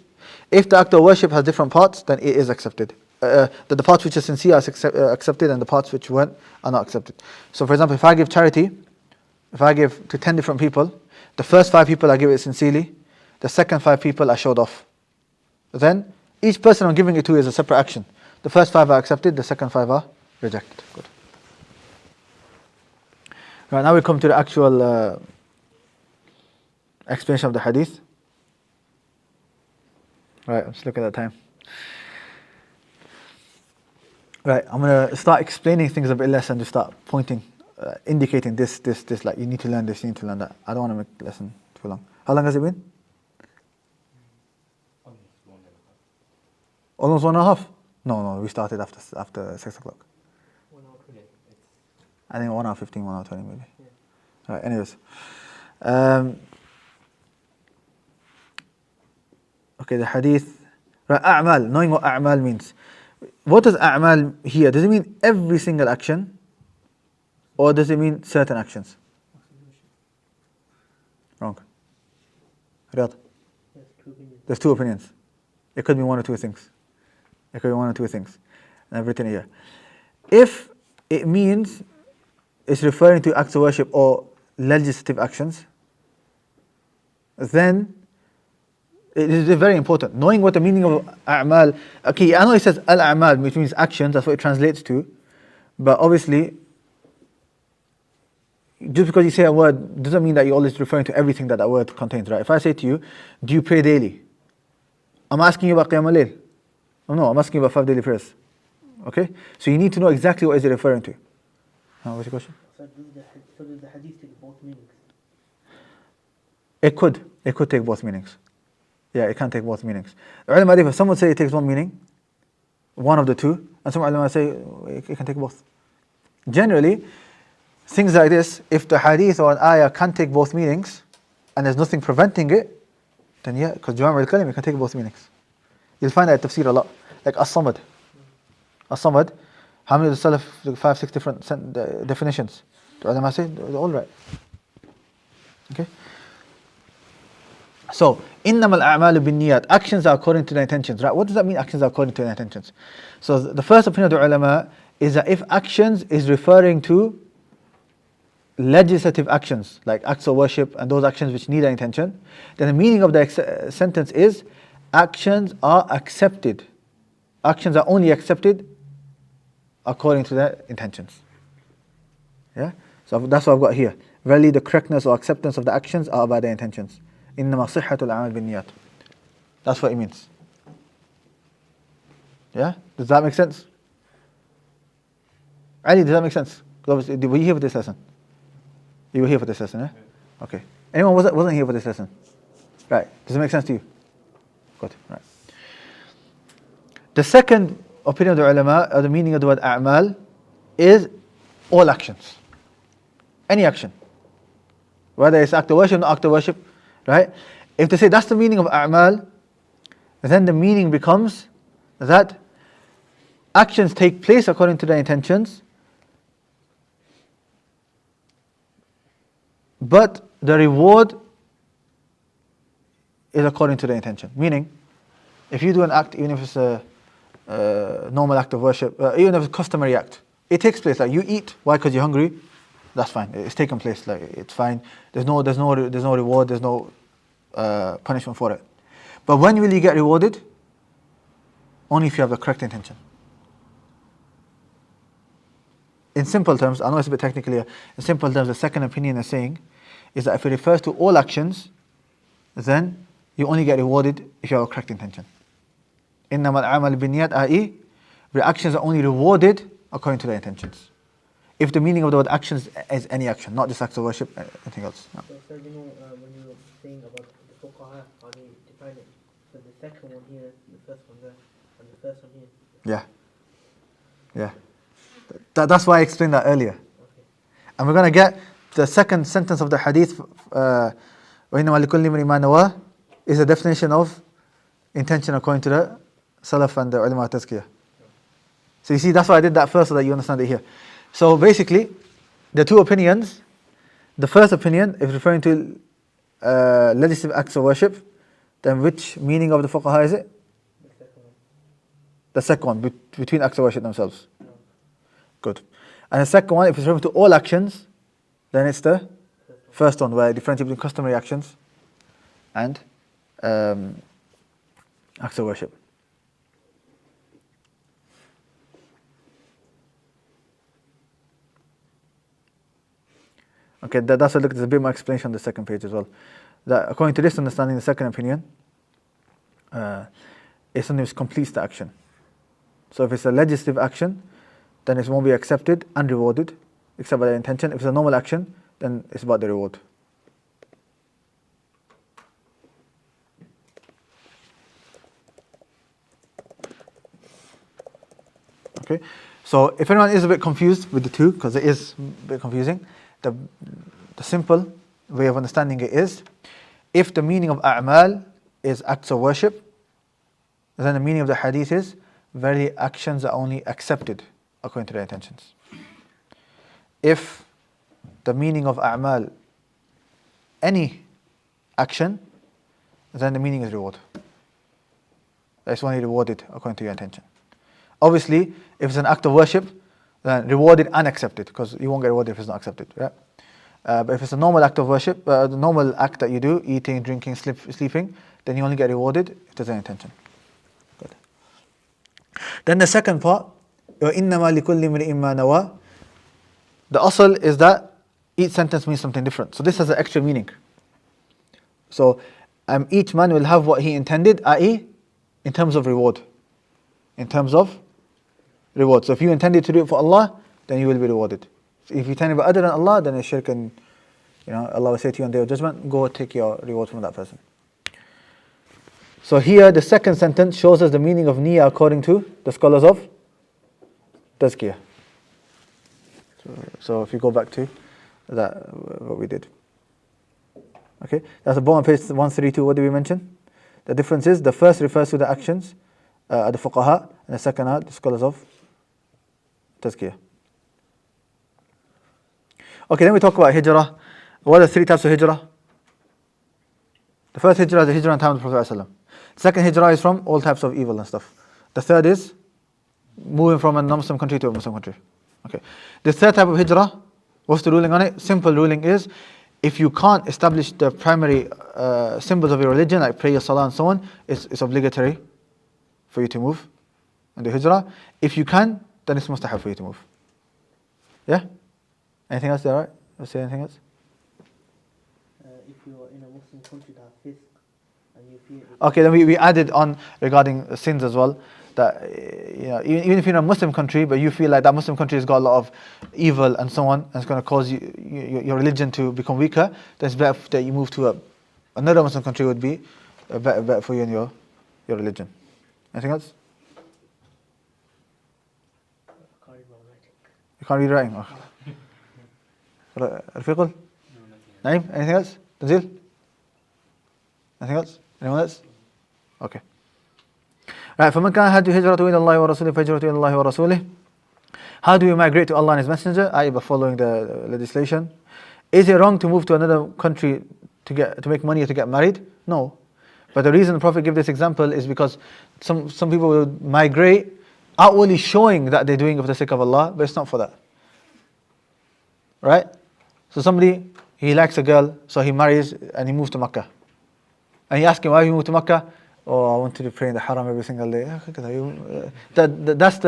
If the act of worship has different parts, then it is accepted. The parts which are sincere are accepted, and the parts which weren't are not accepted. So for example, if I give charity, if I give to 10 different people, the first 5 people I give it sincerely, the second 5 people I showed off. Then each person I'm giving it to is a separate action. The first 5 are accepted, the second 5 are rejected. Good. Right, now we come to the actual explanation of the hadith. Right, let's look at that time. Right, I'm going to start explaining things a bit less and just start pointing, indicating this, like you need to learn this, you need to learn that. I don't want to make the lesson too long. How long has it been? Almost 1.5? No, we started after 6 o'clock. 1 hour 20. I think 1 hour 15, 1 hour 20 maybe. Yeah. Alright, anyways. Okay, the hadith. Right, a'mal, knowing what a'mal means. What does a'mal here? Does it mean every single action? Or does it mean certain actions? Wrong. Riyad. There's 2 opinions. It could be 1 or 2 things. It could be 1 or 2 things. And I've written here. If it means it's referring to acts of worship or legislative actions, then it is very important. Knowing what the meaning of a'mal, okay, I know it says al-a'mal, which means actions, that's what it translates to, but obviously, just because you say a word doesn't mean that you're always referring to everything that word contains, right? If I say to you, do you pray daily? I'm asking you about Qiyam al-Layl. Oh, no, I'm asking you about 5 daily prayers. Okay? So you need to know exactly what is it referring to. What's your question? So does the hadith take both meanings? It could take both meanings. Yeah, it can take both meanings. Ulama, if some would say it takes one meaning, one of the 2, and some ulama say it can take both. Generally, things like this, if the hadith or an ayah can take both meanings, and there's nothing preventing it, then yeah, because Jawami al-Kalim, it can take both meanings. You'll find that in tafsir a lot. Like as-Samad. As-Samad, how many of the Salaf, 5, 6 different definitions? The ulama say, they're all right. Okay? So, إِنَّمَا الْأَعْمَالُ بِالنِّيَّاتِ, actions are according to the intentions. Right? What does that mean, actions are according to the intentions? So, the first opinion of the ulama is that if actions is referring to legislative actions, like acts of worship and those actions which need an intention, then the meaning of the sentence is, actions are accepted. Actions are only accepted according to their intentions. Yeah? So that's what I've got here. Verily the correctness or acceptance of the actions are by their intentions. إِنَّمَا صِحَّةُ الْأَعْمَالِ بِالنِّيَّاتِ. That's what it means. Yeah? Does that make sense? Ali, does that make sense? 'Cause obviously, were you here for this lesson? You were here for this lesson, yeah? Okay. Anyone wasn't here for this lesson? Right. Does it make sense to you? Good. Right. The second opinion of the ulama, or the meaning of the word a'mal, is all actions. Any action. Whether it's act of worship or not act of worship, right? If they say that's the meaning of a'mal, then the meaning becomes that actions take place according to their intentions, but the reward is according to the intention. Meaning, if you do an act, even if it's a normal act of worship, even if it's a customary act, it takes place. Like you eat, why? Because you're hungry. That's fine. It's taken place. Like it's fine. There's no reward. There's no punishment for it. But when will you get rewarded? Only if you have the correct intention. In simple terms, I know it's a bit technical here. In simple terms, the second opinion is saying is that if it refers to all actions, then you only get rewarded if you have a correct intention. إِنَّمَا الْأَعْمَالُ بِالنِّيَّاتِ, i.e., the actions are only rewarded according to their intentions. If the meaning of the word actions is any action, not just acts of worship, anything else. No. So, sir, when you were saying about the fuqaha, how they define it, so the second one here, the first one there, and the first one here. Yeah. Yeah. That's why I explained that earlier. Okay. And we're going to get the second sentence of the hadith, وَإِنَّمَا لِكُلِّ مْرِئٍ مَا نَوَى, is a definition of intention according to the Salaf and the ulama tazkiyah. So you see, that's why I did that first so that you understand it here. So basically, the two opinions, the first opinion is referring to legislative acts of worship, then which meaning of the fuqaha is it? The second one. The second one, between acts of worship themselves. Good. And the second one, if it's referring to all actions, then it's the first one, where differentiate between customary actions and acts of worship. Okay, that's a look. There's a bit more explanation on the second page as well. That according to this understanding, the second opinion, is something which completes the action. So if it's a legislative action, then it won't be accepted and rewarded, except by the intention. If it's a normal action, then it's about the reward. Okay, so if anyone is a bit confused with the two, because it is a bit confusing, the simple way of understanding it is, if the meaning of a'mal is acts of worship, then the meaning of the hadith is very actions are only accepted according to their intentions. If the meaning of a'mal any action, then the meaning is reward. It's only rewarded according to your intention. Obviously, if it's an act of worship, then rewarded and accepted, because you won't get rewarded if it's not accepted. Yeah? But if it's a normal act of worship, the normal act that you do, eating, drinking, sleeping, then you only get rewarded if there's an intention. Good. Then the second part, وَإِنَّمَا لِكُلِّ امْرِئٍ مَا نَوَى. The asl is that each sentence means something different. So this has an extra meaning. So each man will have what he intended, i.e., in terms of reward. In terms of reward. So if you intended to do it for Allah, then you will be rewarded. If you intended it for other than Allah, then it's shirk, and Allah will say to you on the Day of Judgment, go take your reward from that person. So here the second sentence shows us the meaning of niyyah according to the scholars of tazkiyah. So if you go back to that, what we did. Okay, that's the bottom of page 132. What did we mention? The difference is the first refers to the actions, the fuqaha, and the second are the scholars of tazkiyah. Okay, then we talk about hijrah. What are the three types of hijrah? The first hijrah is the hijrah in time of the Prophet ﷺ. The second hijrah is from all types of evil and stuff. The third is moving from a non-Muslim country to a Muslim country. Okay. The third type of hijrah, what's the ruling on it? Simple ruling is, if you can't establish the primary symbols of your religion, like prayer, salah and so on, it's obligatory for you to move in the hijrah. If you can, then it's mustahab for you to move. Yeah? Anything else there, right? Let's say anything else? If you are in a Muslim country that has fisk, and you feel... Okay, then we added on regarding sins as well. that even if you're in a Muslim country, but you feel like that Muslim country has got a lot of evil and so on, and it's going to cause your religion to become weaker, then it's better that you move to another Muslim country would be better for you and your religion. Anything else? I can't read my writing. You can't read writing? Rafiqul? Naeem? Anything else? Tanzil? Anything else? Anyone else? Okay. Right, فَمَنْ كَانَ هَدْيُهُ هِجْرَتُهُ إِلَى اللَّهِ وَرَسُولِهِ فَهِجْرَتُهُ إِلَى اللَّهِ وَرَسُولِهِ. How do we migrate to Allah and His Messenger? i.e. by following the legislation. Is it wrong to move to another country to make money or to get married? No. But the reason the Prophet gave this example is because some people will migrate outwardly showing that they're doing it for the sake of Allah, but it's not for that. Right? So somebody, he likes a girl, so he marries and he moves to Makkah. And you ask him, why you moved to Makkah? Oh, I want to pray in the haram every single day. That's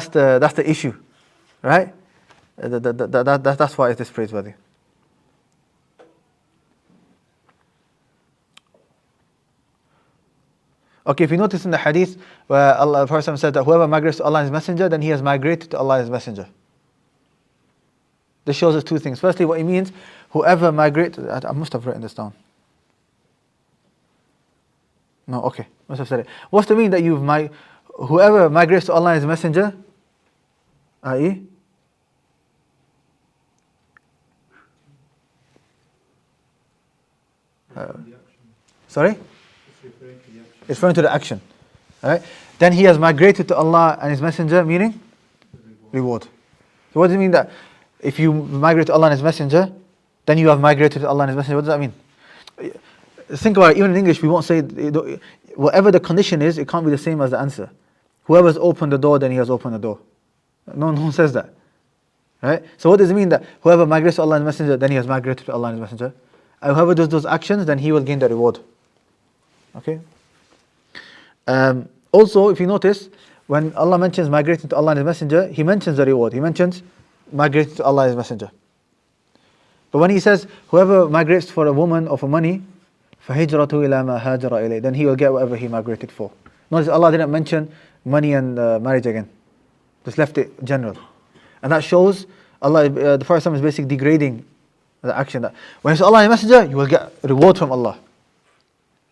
the issue, right? That's why it is praiseworthy. Okay, if you notice in the hadith where the Prophet said that whoever migrates to Allah and His Messenger, then he has migrated to Allah and His Messenger. This shows us two things. Firstly, what it means, whoever migrates, I must have written this down. No, okay, must have said it. What's the meaning that whoever migrates to Allah and His Messenger, i.e. Sorry? It's referring to the action. Alright? Then he has migrated to Allah and His Messenger, meaning? Reward. So what does it mean that if you migrate to Allah and His Messenger, then you have migrated to Allah and His Messenger? What does that mean? Think about it, even in English we won't say, whatever the condition is, it can't be the same as the answer. Whoever's opened the door, then he has opened the door. No one says that. Right? So what does it mean that whoever migrates to Allah and His Messenger, then he has migrated to Allah and His Messenger? And whoever does those actions, then he will gain the reward. Okay? Also, if you notice, when Allah mentions migrating to Allah and His Messenger, He mentions the reward. He mentions migrating to Allah and His Messenger. But when He says, whoever migrates for a woman or for money, فَهِجْرَتُهُ إِلَى مَا هَاجَرَ إِلَيْهِ, then he will get whatever he migrated for. Notice Allah didn't mention money and marriage again. Just left it general. And that shows the Prophet is basically degrading the action. That when it's Allah and Messenger, you will get reward from Allah.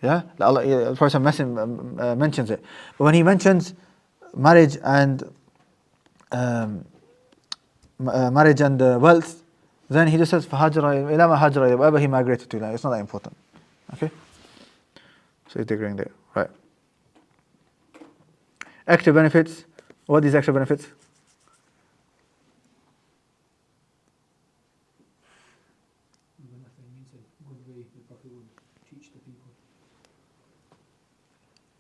Yeah, the Prophet mentions it. But when he mentions marriage and wealth, then he just says فَهَاجَرَ إِلَى مَا هَاجَرَ إِلَيْهِ, whatever he migrated to. It's not that important. Okay? So he's degrading there. Right. Extra benefits. What are these extra benefits?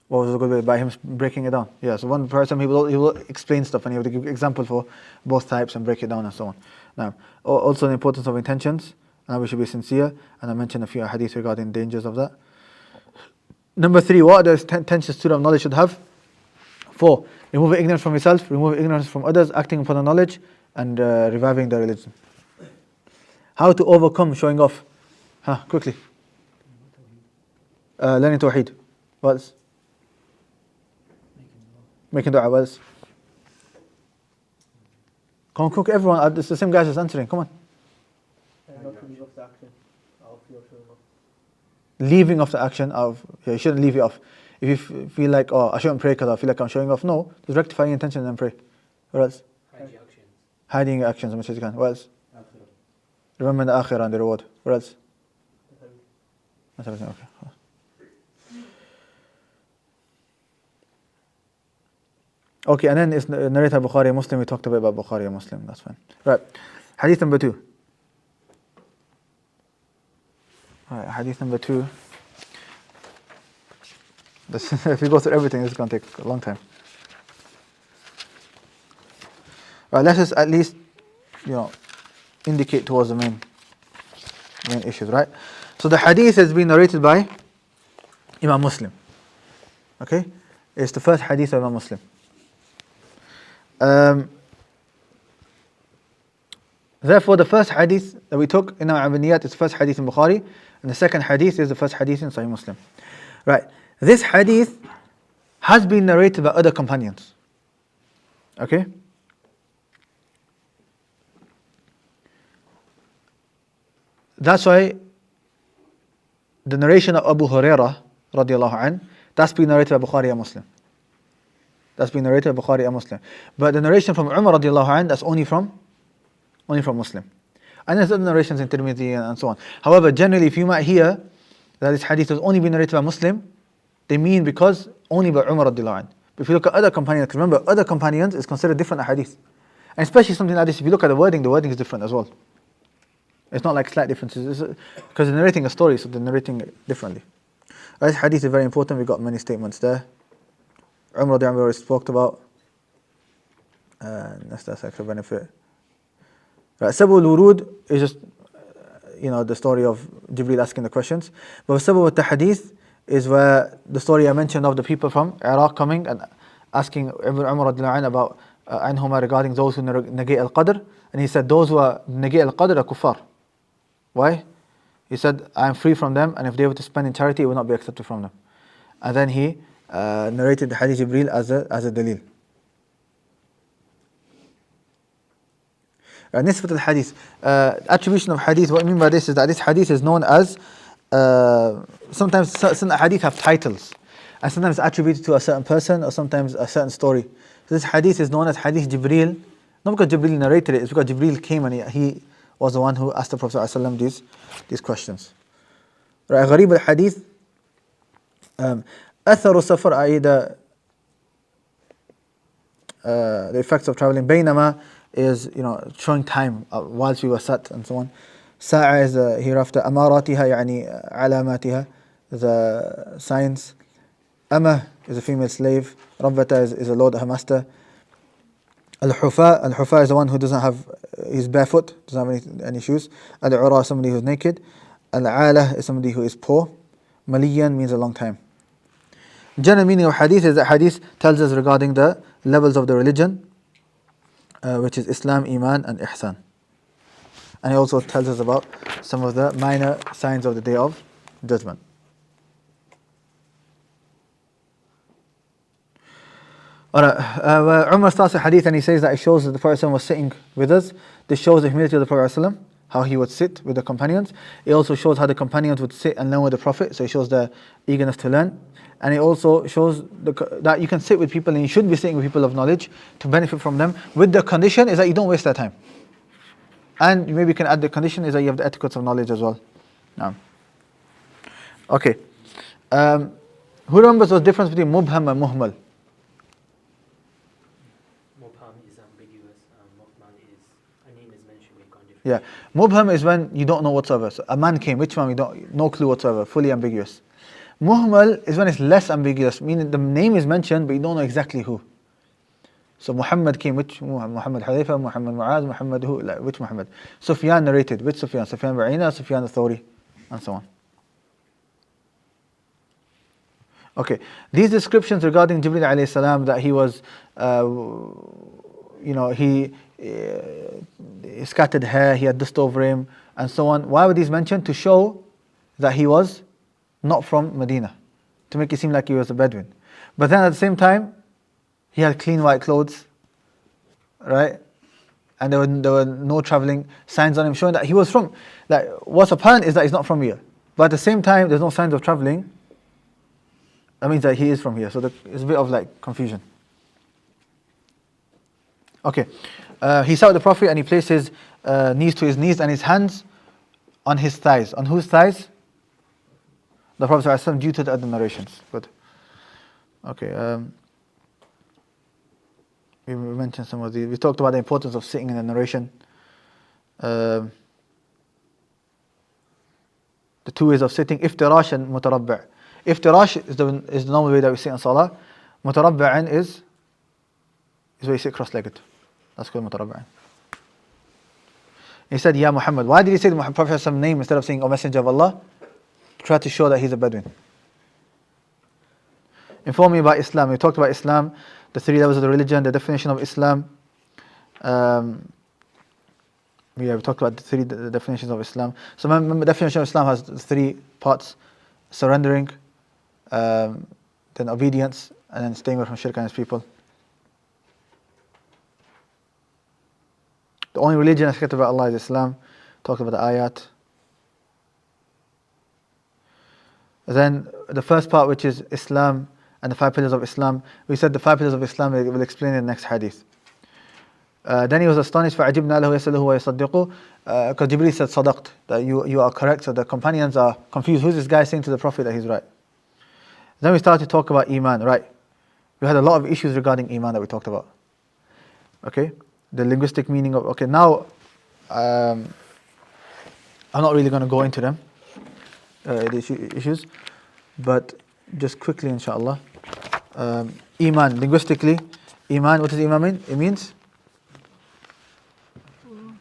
What was a good way? By him breaking it down. Yeah, so one person he will explain stuff and he will give example for both types and break it down and so on. Now, also the importance of intentions, and we should be sincere, and I mentioned a few hadith regarding dangers of that. Number 3, what does intentions student of knowledge should have? 4, removing ignorance from yourself, removing ignorance from others, acting upon the knowledge, and reviving the religion. How to overcome showing off? Quickly. Learning Tawheed. What else? Making dua. What else? Come on, quick, everyone. It's the same guys that's answering. Come on. Not to leave off the action of your showing off. Leaving off the action of, you shouldn't leave it off. If you feel like, I shouldn't pray because I feel like I'm showing off, no, just rectify your intention and then pray. What else? Hiding your actions as much as you can. What else? Remember the akhirah and the reward. What else? That's everything. Okay. Okay, and then it's narrated by Bukhari and Muslim. We talked a bit about Bukhari and Muslim. That's fine. Right. Hadith number 2. Right, hadith number 2. If we go through everything, this is going to take a long time. Right, let us at least, indicate towards the main issues, right? So the hadith has been narrated by Imam Muslim. Okay? It's the first hadith of Imam Muslim. Therefore, the first hadith that we took in our Abaniyat is the first hadith in Bukhari, and the second hadith is the first hadith in Sahih Muslim. Right. This hadith has been narrated by other companions. Okay? That's why the narration of Abu Hurairah radiallahu anh, that's been narrated by Bukhari and Muslim. That's been narrated by Bukhari and Muslim. But the narration from Umar radiallahu anh, that's only from Muslim. And there's other narrations in Tirmidhi and so on. However, generally, if you might hear that this hadith has only been narrated by Muslim, they mean because only by Umar radiallahu anh. But if you look at other companions, remember, other companions is considered different hadith. And especially something like this, if you look at the wording is different as well. It's not like slight differences, because they're narrating a story, so they're narrating it differently. This hadith is very important, we've got many statements there. Umar radiallahu anh we already spoke about. That's extra benefit. Right, Sabul Wurud is just, the story of Jibreel asking the questions. But Sabul al-Tahadith is where the story I mentioned of the people from Iraq coming and asking Umar radiallahu anh about anhuma regarding those who negate al-Qadr. And he said, those who negate al-Qadr are kuffar. Why? He said, I am free from them, and if they were to spend in charity, it will not be accepted from them. And then he narrated the hadith Jibreel as a dalil. Nisbat al-hadith, attribution of hadith, what I mean by this is that this hadith is known as, sometimes certain hadith have titles, and sometimes attributed to a certain person, or sometimes a certain story. So this hadith is known as hadith Jibreel, not because Jibreel narrated it, it's because Jibreel came and he was the one who asked the Prophet ﷺ these questions. Right, Gharib al-hadith, أثر السفر, i.e. the effects of traveling. Baynama is, showing time whilst we were sat and so on. Sa'a is hereafter. Amaratiha, يعني علاماتها, the signs. Ama is a female slave. Rabbata is a lord, her master. Al-Hufa is the one who doesn't have, he's barefoot, doesn't have any shoes. Al-Ura is somebody who's naked. Al-Ala is somebody who is poor. Maliyan means a long time. General meaning of hadith is that hadith tells us regarding the levels of the religion, which is Islam, Iman and Ihsan. And it also tells us about some of the minor signs of the Day of Judgment. Alright, Umar starts a hadith and he says that it shows that the Prophet ﷺ was sitting with us. This shows the humility of the Prophet ﷺ, how he would sit with the companions. It also shows how the companions would sit and learn with the Prophet, so it shows their eagerness to learn. And it also shows that you can sit with people and you should be sitting with people of knowledge to benefit from them, with the condition is that you don't waste their time. And maybe you can add the condition is that you have the etiquettes of knowledge as well. Now, okay. Who remembers the difference between mubham and muhmal? Mubham is ambiguous, and muhmal is a name is mentioned, we've gone different. Yeah, mubham is when you don't know whatsoever. So a man came, which one? We don't, no clue whatsoever, fully ambiguous. Muhmal is when it's less ambiguous, meaning the name is mentioned, but you don't know exactly who. So Muhammad came, which Muhammad Huzaifah, Muhammad Mu'az, Muhammad who, like, which Muhammad? Sufyan narrated, which Sufyan? Sufyan Ba'ina, Sufyan al-Thawri, and so on. Okay, these descriptions regarding Jibreel alayhi salam, that he was, he scattered hair, he had dust over him, and so on. Why were these mentioned? To show that he was not from Medina, to make it seem like he was a Bedouin. But then at the same time, he had clean white clothes, right? And there were no traveling signs on him showing that he was from, like, what's apparent is that he's not from here. But at the same time, there's no signs of traveling. That means that he is from here. So it's a bit of like confusion. Okay. He sat with the Prophet and he placed his knees to his knees and his hands on his thighs. On whose thighs? The Prophet ﷺ, due to the other narrations. Good. Okay. We mentioned some of these. We talked about the importance of sitting in the narration. The two ways of sitting, iftirash and mutarabbi'. Iftirash is the normal way that we sit in salah. Mutarabbi'an is where you sit cross-legged. That's called mutarabbi'an. He said, Ya Muhammad. Why did he say the Prophet's name instead of saying, O Messenger of Allah? Try to show that he's a Bedouin. Inform me about Islam. We talked about Islam, the three levels of the religion, the definition of Islam. We talked about the definitions of Islam. So remember, the definition of Islam has three parts: surrendering, then obedience, and then staying away from shirk and its people. The only religion accepted by Allah is Islam. Talked about the ayat. Then the first part, which is Islam and the 5 pillars of Islam, we said the 5 pillars of Islam we will explain in the next hadith. Then he was astonished, فَعَجِبْنَا لَهُ يَسَأَلُهُ وَيَصَدِّقُ, because Jibreel said sadaqt, that you are correct. So the companions are confused. Who's this guy saying to the Prophet that he's right? Then we started to talk about Iman, right? We had a lot of issues regarding Iman that we talked about. Okay? The linguistic meaning of, okay, now I'm not really going to go into them, the issues, but just quickly inshallah. Iman, linguistically, Iman, what does Iman mean? It means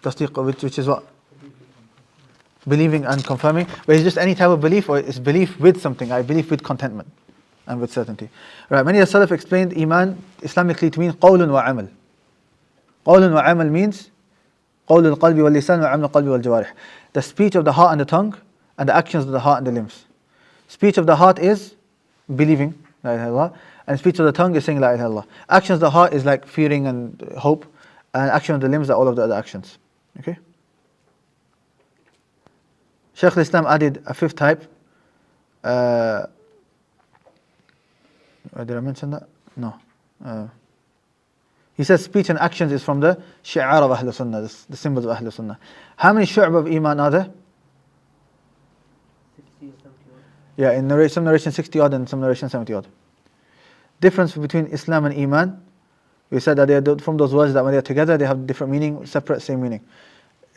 tasdeeq, which is what? Believing and confirming. But it's just any type of belief, or it's belief with something. I believe with contentment and with certainty. Right, many of the Salaf explained Iman Islamically to mean qawlun wa amal. Qawlun wa amal means قول القلب واللسان وعمل القلب والجوارح. The speech of the heart and the tongue, and the actions of the heart and the limbs. Speech of the heart is believing La ilaha illallah, and speech of the tongue is saying La ilaha illallah. Actions of the heart is like fearing and hope, and action of the limbs are all of the other actions. Okay. Shaykh al-Islam added a 5th type. Did I mention that? No. He says speech and actions is from the shi'ar of Ahlul Sunnah, the symbols of Ahlul Sunnah. How many shu'ab of Iman are there? 60 or 70 odd. Yeah, in some narration 60 odd and some narration 70 odd. Difference between Islam and Iman, we said that they are from those words that when they are together they have different meaning, separate, same meaning.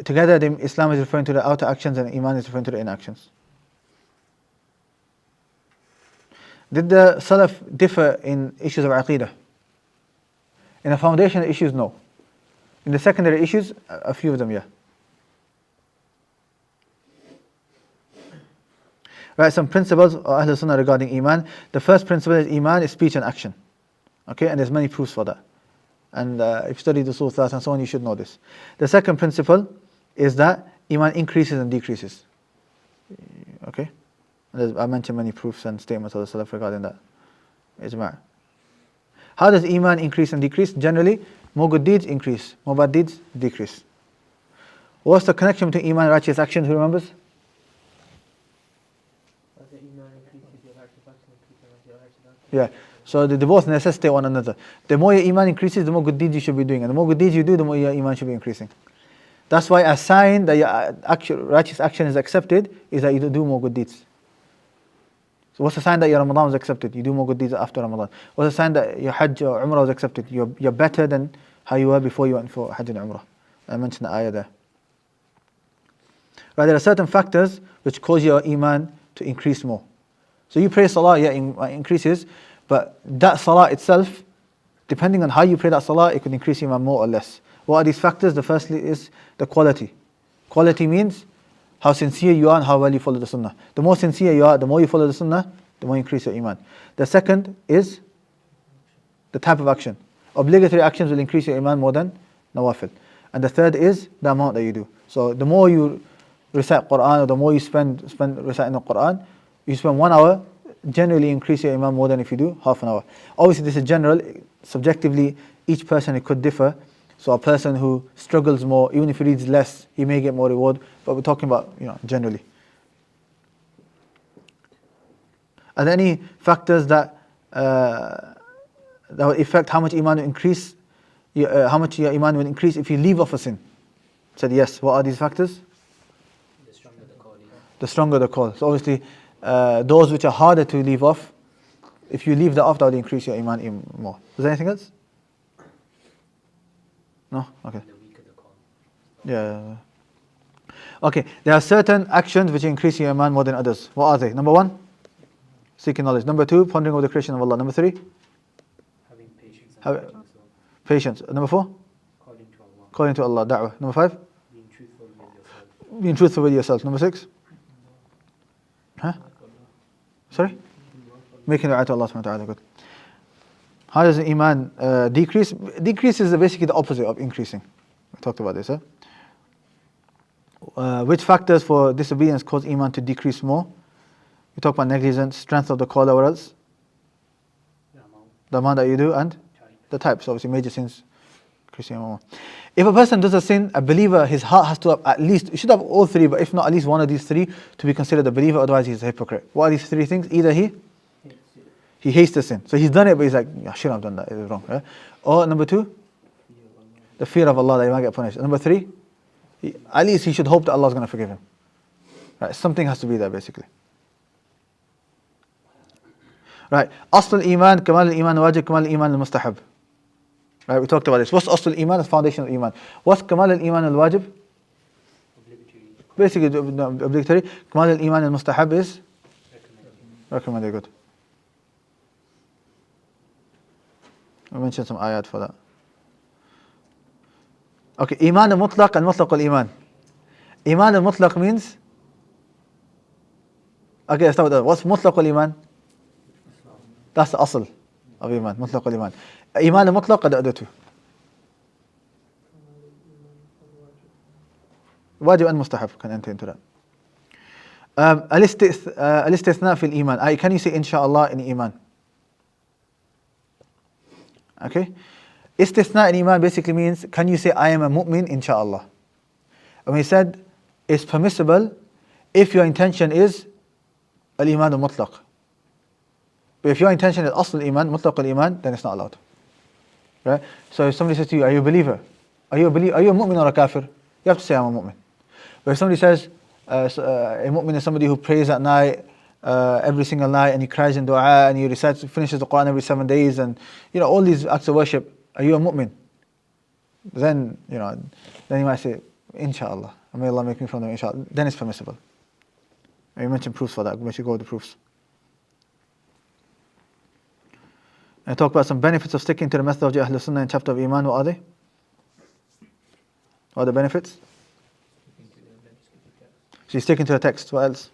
Together, Islam is referring to the outer actions and Iman is referring to the inner actions. Did the Salaf differ in issues of Aqeedah? In the foundational issues, no. In the secondary issues, a few of them, yeah. Right, some principles of Ahlul Sunnah regarding Iman. The first principle is Iman is speech and action. Okay, and there's many proofs for that. And if you study the Usul and so on, you should know this. The second principle is that Iman increases and decreases. Okay? And I mentioned many proofs and statements of the Salaf regarding that. Ijma'. How does Iman increase and decrease? Generally, more good deeds increase, more bad deeds decrease. What's the connection between Iman and righteous action? Who remembers? As the Iman increases, your righteous action increases, as your righteous action. Yeah. So they both necessitate one another. The more your Iman increases, the more good deeds you should be doing. And the more good deeds you do, the more your Iman should be increasing. That's why a sign that your righteous action is accepted is that you do more good deeds. So what's the sign that your Ramadan was accepted? You do more good deeds after Ramadan. What's the sign that your Hajj or Umrah was accepted? You're better than how you were before you went for Hajj and Umrah. I mentioned the ayah there. Right, there are certain factors which cause your Iman to increase more. So you pray Salah, yeah, increases, but that Salah itself, depending on how you pray that Salah, it could increase Iman more or less. What are these factors? The firstly is the quality. Quality means how sincere you are and how well you follow the Sunnah. The more sincere you are, the more you follow the Sunnah, the more you increase your Iman. The second is the type of action. Obligatory actions will increase your Iman more than Nawafil. And the third is the amount that you do. So the more you recite Quran, or the more you spend reciting the Quran, you spend 1 hour, generally increase your Iman more than if you do half an hour. Obviously this is general, subjectively each person it could differ. So a person who struggles more, even if he reads less, he may get more reward. But we're talking about, generally. Are there any factors that will affect how much Iman will increase, how much your Iman will increase if you leave off a sin? Said yes. What are these factors? The stronger the call is. The stronger the call. So obviously, those which are harder to leave off, if you leave that off, that will increase your Iman even more. Is there anything else? No? Okay. The weaker the call. Yeah. Okay, there are certain actions which increase your Iman more than others. What are they? Number 1, seeking knowledge. Number 2, pondering over the creation of Allah. Number 3, Having patience and Have- guiding yourself. patience. Number 4, Calling to Allah. calling to Allah, da'wah. Number 5, Being truthful with yourself. being truthful with yourself. Number 6, sorry? Making dua to Allah subhanahu wa ta'ala. Good. How does the Iman decrease? Decrease is basically the opposite of increasing. We talked about this. Which factors for disobedience cause Iman to decrease more? We talk about negligence, strength of the caller, what else? The amount. the amount that you do, and the types. Obviously, major sins, increasing more. If a person does a sin, a believer, his heart has to have at least, he should have all three, but if not at least one of these three to be considered a believer, otherwise he's a hypocrite. What are these three things? Either he hates the sin. So he's done it, but he's like, I shouldn't have done that, it's wrong. Right? Or number two, the fear of Allah that he might get punished. Number three, at least he should hope that Allah is going to forgive him. Right? Something has to be there basically. Right. Asl al-Iman, Kamal al-Iman, Wajib, Kamal al-Iman, al-Mustahab. Right, we talked about this. What's Asl al-Iman? The foundation of Iman. What's Kamal al-Iman al-Wajib? Basically obligatory. Kamal al-Iman al-Mustahab is? Recommended. Good. I mentioned some ayat for that. Okay, Iman al-Mutlaq and Mutlaq al-Iman. Iman al-Mutlaq means? Okay, let's start with that. What's Mutlaq al-Iman? That's the Asl of Iman, Mutlaq al-Iman. Iman al-Mutlaq are the other two. Wajib and Mustahab can enter into that. Al-Istithna fil Iman. Can you say Insha'Allah in Iman? Okay. Istithna in Iman basically means, can you say I am a mu'min Insha'Allah? And we said it's permissible if your intention is al-Iman al-Mutlaq. But if your intention is Asl al-Iman, Mutlaq al-Iman, then it's not allowed. Right? So if somebody says to you, are you a believer? Are you a mu'min or a kafir? You have to say I'm a mu'min. But if somebody says a mu'min is somebody who prays at night, every single night, and he cries in dua, and he finishes the Quran every 7 days, and all these acts of worship, are you a mu'min? Then you might say, Insha'Allah. May Allah make me from them, Insha'Allah. Then it's permissible. And you mentioned proofs for that. We should go with the proofs. And I talk about some benefits of sticking to the methodology of Ahlul Sunnah in chapter of Iman. What are they? What are the benefits? So you're sticking to the text. What else?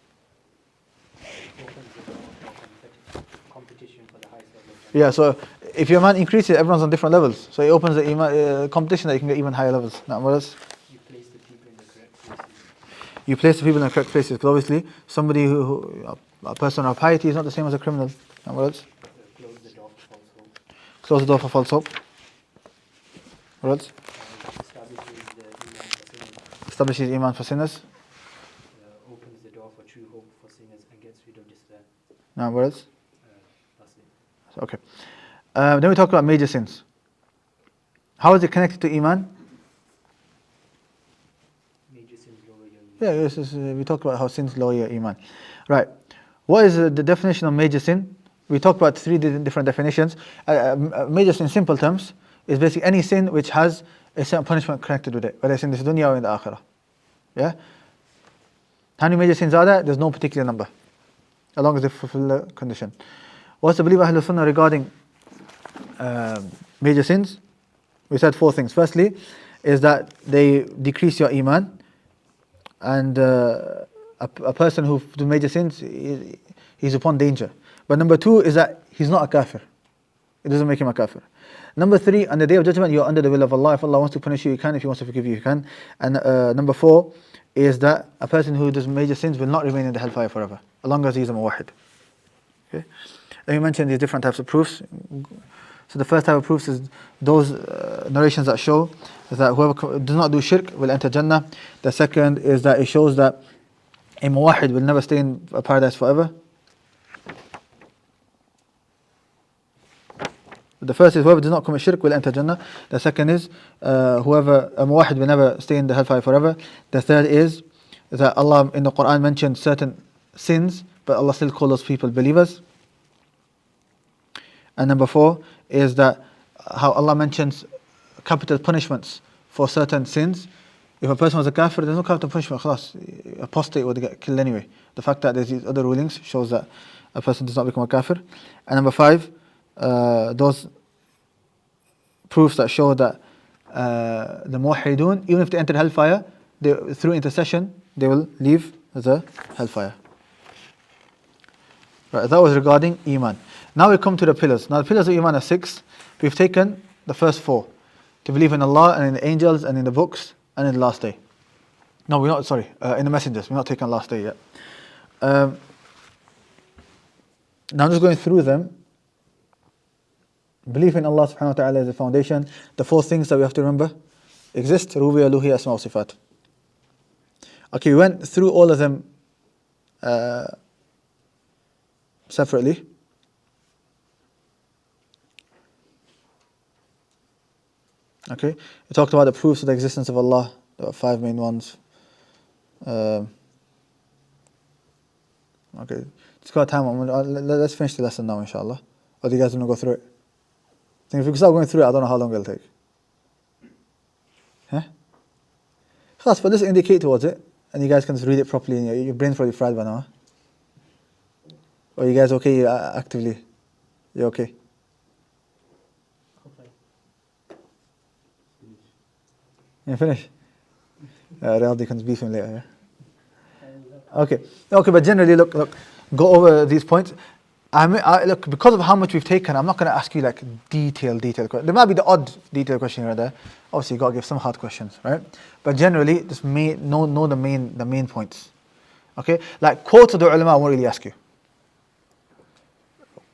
Competition for the highest level. Yeah, so if your iman increases, everyone's on different levels. So it opens the iman, competition that you can get even higher levels. Now, what else? You place the people in the correct places. You place the people in the correct places. Because obviously, somebody a person of piety is not the same as a criminal. Now, what else? Close the door for false hope. Close the door for false hope. What else? Establishes the iman for sinners. Establishes iman for sinners. Opens the door for true hope for sinners and gets rid of despair. Now, what else? That's it. Okay. Then we talk about major sins. How is it connected to iman? Major sins lower your iman. Yeah, we talked about how sins lower your iman. Right. What is the definition of major sin? We talked about three different definitions. Major sin, in simple terms, is basically any sin which has a certain punishment connected with it, whether it's in this dunya or in the akhirah. Yeah? How many major sins are there? There's no particular number, as long as they fulfill the condition. What's the belief of Ahlul Sunnah regarding major sins? We said four things. Firstly, is that they decrease your iman, and a person who does major sins, he's upon danger. But number two is that he's not a kafir. It doesn't make him a kafir. Number three, on the day of judgment, you're under the will of Allah. If Allah wants to punish you, He can. If He wants to forgive you, He can. And number four is that a person who does major sins will not remain in the hellfire forever, as long as he's a muwahhid. Okay? Then we mentioned these different types of proofs. So the first type of proofs is those narrations that show that whoever does not do shirk will enter Jannah. The second is that it shows that a muwahhid will never stay in paradise forever. The first is whoever does not commit shirk will enter Jannah. The second is whoever a muwahhid will never stay in the hellfire forever. The third is that Allah in the Quran mentioned certain sins, but Allah still calls those people believers. And number four is that how Allah mentions capital punishments for certain sins. If a person was a kafir, there's no capital punishment. Khalas, apostate would get killed anyway. The fact that there's these other rulings shows that a person does not become a kafir. And number five, those proofs that show that the muwahhidun, even if they enter hellfire, through intercession, they will leave the hellfire. Right, that was regarding Iman. Now we come to the pillars. Now the pillars of Iman are 6. We've taken the first 4. To believe in Allah and in the angels and in the books and in the last day. No, we're not, sorry, in the messengers. We're not taking last day yet. Now I'm just going through them. Belief in Allah subhanahu wa ta'ala is the foundation. The four things that we have to remember exist: Rububiyyah, Uluhiyyah, Asma wa Sifat. Okay, we went through all of them separately. Okay, we talked about the proofs of the existence of Allah, the five main ones. Okay, it's got time. Let's finish the lesson now, inshallah. Or do you guys want to go through it? I think if we start going through it, I don't know how long it'll take. Huh? Khas, but let's indicate towards it, and you guys can just read it properly, and your brain's probably fried by now. Huh? Or you guys okay actively? You okay? You finish? Reality comes beefing later, yeah? Okay, but generally, look, go over these points. Look, because of how much we've taken, I'm not going to ask you like detailed questions. There might be the odd detailed question here or there. Obviously, you got to give some hard questions, right? But generally, just know the main points. Okay, like quotes of the ulama, I won't really ask you.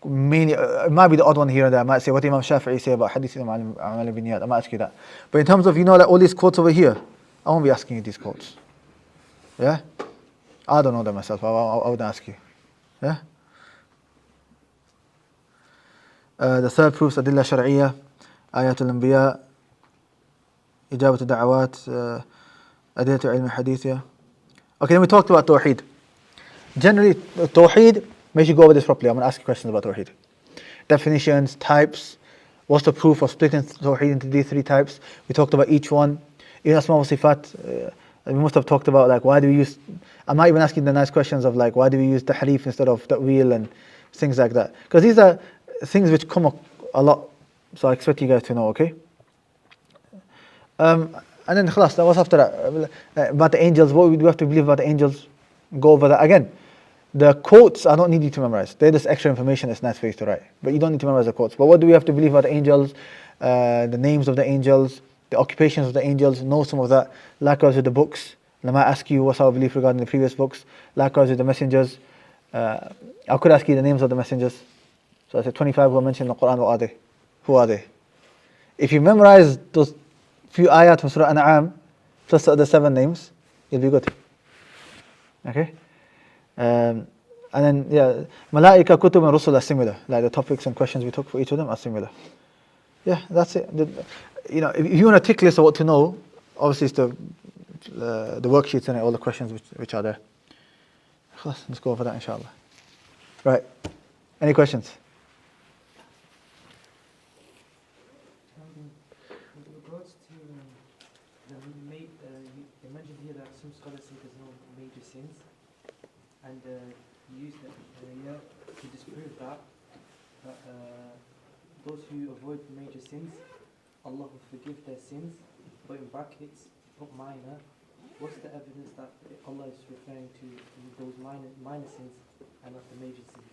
Mainly, it might be the odd one here and there. I might say what Imam Shafi'i say about Hadeeth of Imam I might ask you that. But in terms of like all these quotes over here, I won't be asking you these quotes. Yeah, I don't know them myself. I would ask you. Yeah. The third proofs Adilla Shar'iyya, Ayatul Anbiya, Ijabat al-Da'awat, Adilla Ilm Hadithiyya. Okay, then we talked about Tawheed. Generally, Tawheed, make sure you go over this properly. I'm going to ask you questions about Tawheed. Definitions, types, what's the proof of splitting Tawheed into these three types? We talked about each one. In Asma wa Sifat, we must have talked about like why do we use, I might even ask you the nice questions of like why do we use Tahrif instead of Ta'wil and things like that. Because these are things which come up a lot, so I expect you guys to know, okay? And then khalas, that was after that. About the angels, what do we have to believe about the angels? Go over that. Again, the quotes, I don't need you to memorize. They're just extra information, it's nice for you to write. But you don't need to memorize the quotes. But what do we have to believe about the angels? The names of the angels, the occupations of the angels, know some of that. Likewise with the books. And I might ask you what's our belief regarding the previous books. Likewise with the messengers. I could ask you the names of the messengers. So I said 25 who are mentioned in the Quran, what are they? Who are they? If you memorize those few ayat from Surah An'am, plus the other 7 names, you'll be good. Okay? And then, yeah, Malaika, Kutub and Rusul are similar. Like the topics and questions we took for each of them are similar. Yeah, that's it. If you want a tick list of what to know, obviously it's the worksheets and all the questions which are there. Let's go over that, inshallah. Right. Any questions? With regards to you mentioned here that some scholars say there's no major sins, and you use that to disprove that those who avoid major sins, Allah will forgive their sins, but in brackets, not minor. What's the evidence that Allah is referring to those minor sins and not the major sins?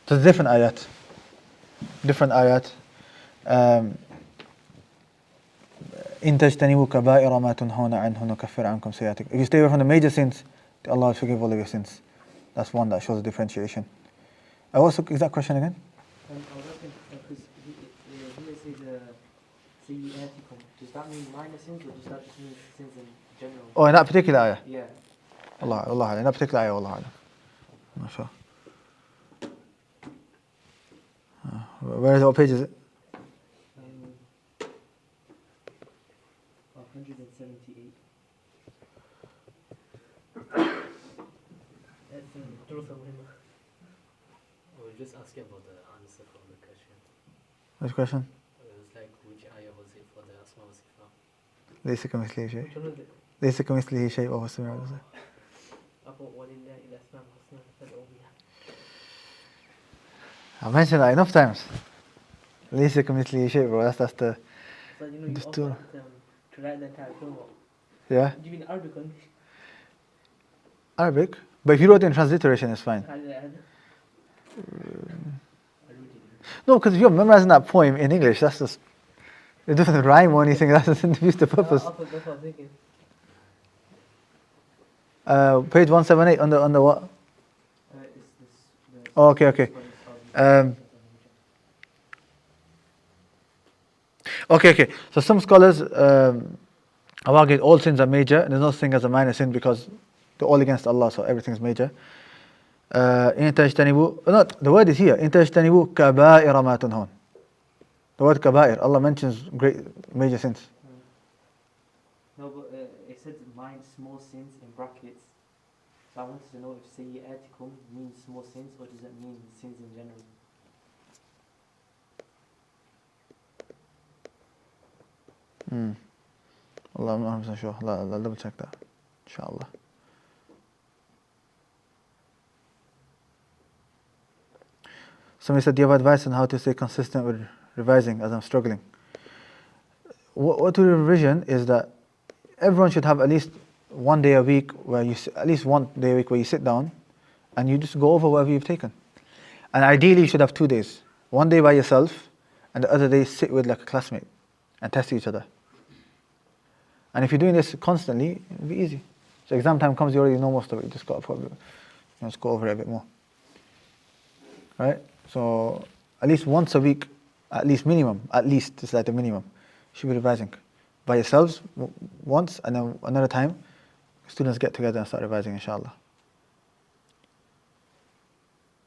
There's different ayat. إن تجتنبوا كبائر ما تنهون عنه نكفر عنكم سيئاتكم. If you stay away from the major sins, Allah will forgive all of your sins. That's one that shows the differentiation. What's the exact question again? I was asking, because here says سيئاتكم. Does that mean minor sins, or does that just mean sins in general? Oh, in that particular ayah? Yeah. Allah, in that particular ayah, Allah. I'm not sure. Where is it? What page is it? 178. We were just asking about the answer for the question. Which question? It was like, which ayah was it for the Asma wa Sifat? ليس كمثله شيء. Which one was it? ليس كمثله شيء وهو السميع البصير. I thought وَلِلَّهِ الْأَسْمَاءُ الْحُسْنَى فَادْعُوهُ بِهَا. I mentioned that enough times. ليس كمثله شيء, bro. That's the. So you Just also do- asked them to write the entire film out. Yeah, Do you mean Arabic or English? Arabic. But if you wrote it in transliteration, it's fine. I wrote it. No, because if you're memorizing that poem in English, that's just. It doesn't rhyme or anything. That doesn't defeat the purpose. That's what I was thinking. Page 178 under what? It's this. Oh, okay. Okay. So some scholars argue all sins are major, and there's no thing as a minor sin because they're all against Allah, so everything's major. إن تجتنبوا, not, the word is here. إن تجتنبوا كبائر ما تنهون. The word kabair, Allah mentions great major sins. No, but it said mind small sins in brackets. So I wanted to know if sayyi'atikum means small sins or does it mean sins in general? Allah, I'm not 100% sure. I'll double check that. Inshallah. Somebody said, do you have advice on how to stay consistent with revising as I'm struggling? What we revision is that everyone should have at least one day a week where you sit down and you just go over whatever you've taken. And ideally you should have 2 days. One day by yourself and the other day sit with like a classmate and test each other. And if you're doing this constantly, it'll be easy. So exam time comes, you already know most of it. You just got to just go over it a bit more. Right? So at least once a week, at least it's like the minimum. You should be revising by yourselves once, and then another time, students get together and start revising, inshallah.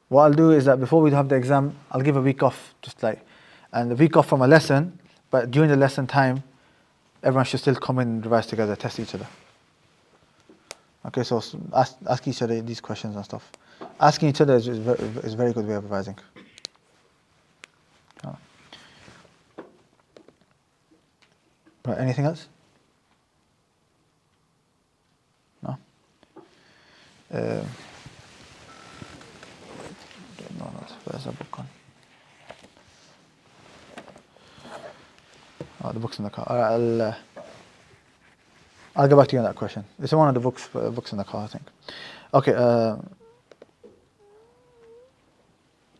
What I'll do is that before we have the exam, I'll give a week off, and a week off from a lesson, but during the lesson time, everyone should still come in and revise together, test each other. Okay, so ask each other these questions and stuff. Asking each other is a very good way of revising. Right, anything else? No? No, where's the book on? Oh, the book's in the car. Alright, I'll get back to you on that question. It's one of the books in the car, I think. Okay,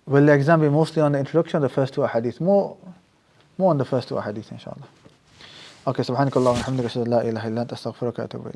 will the exam be mostly on the introduction or the first two ahadith? More on the first two ahadith, inshallah. Okay, subhanakallah wa hamdika, ashhadu an la ilaha illa anta, astaghfiruka wa atubu ilayk.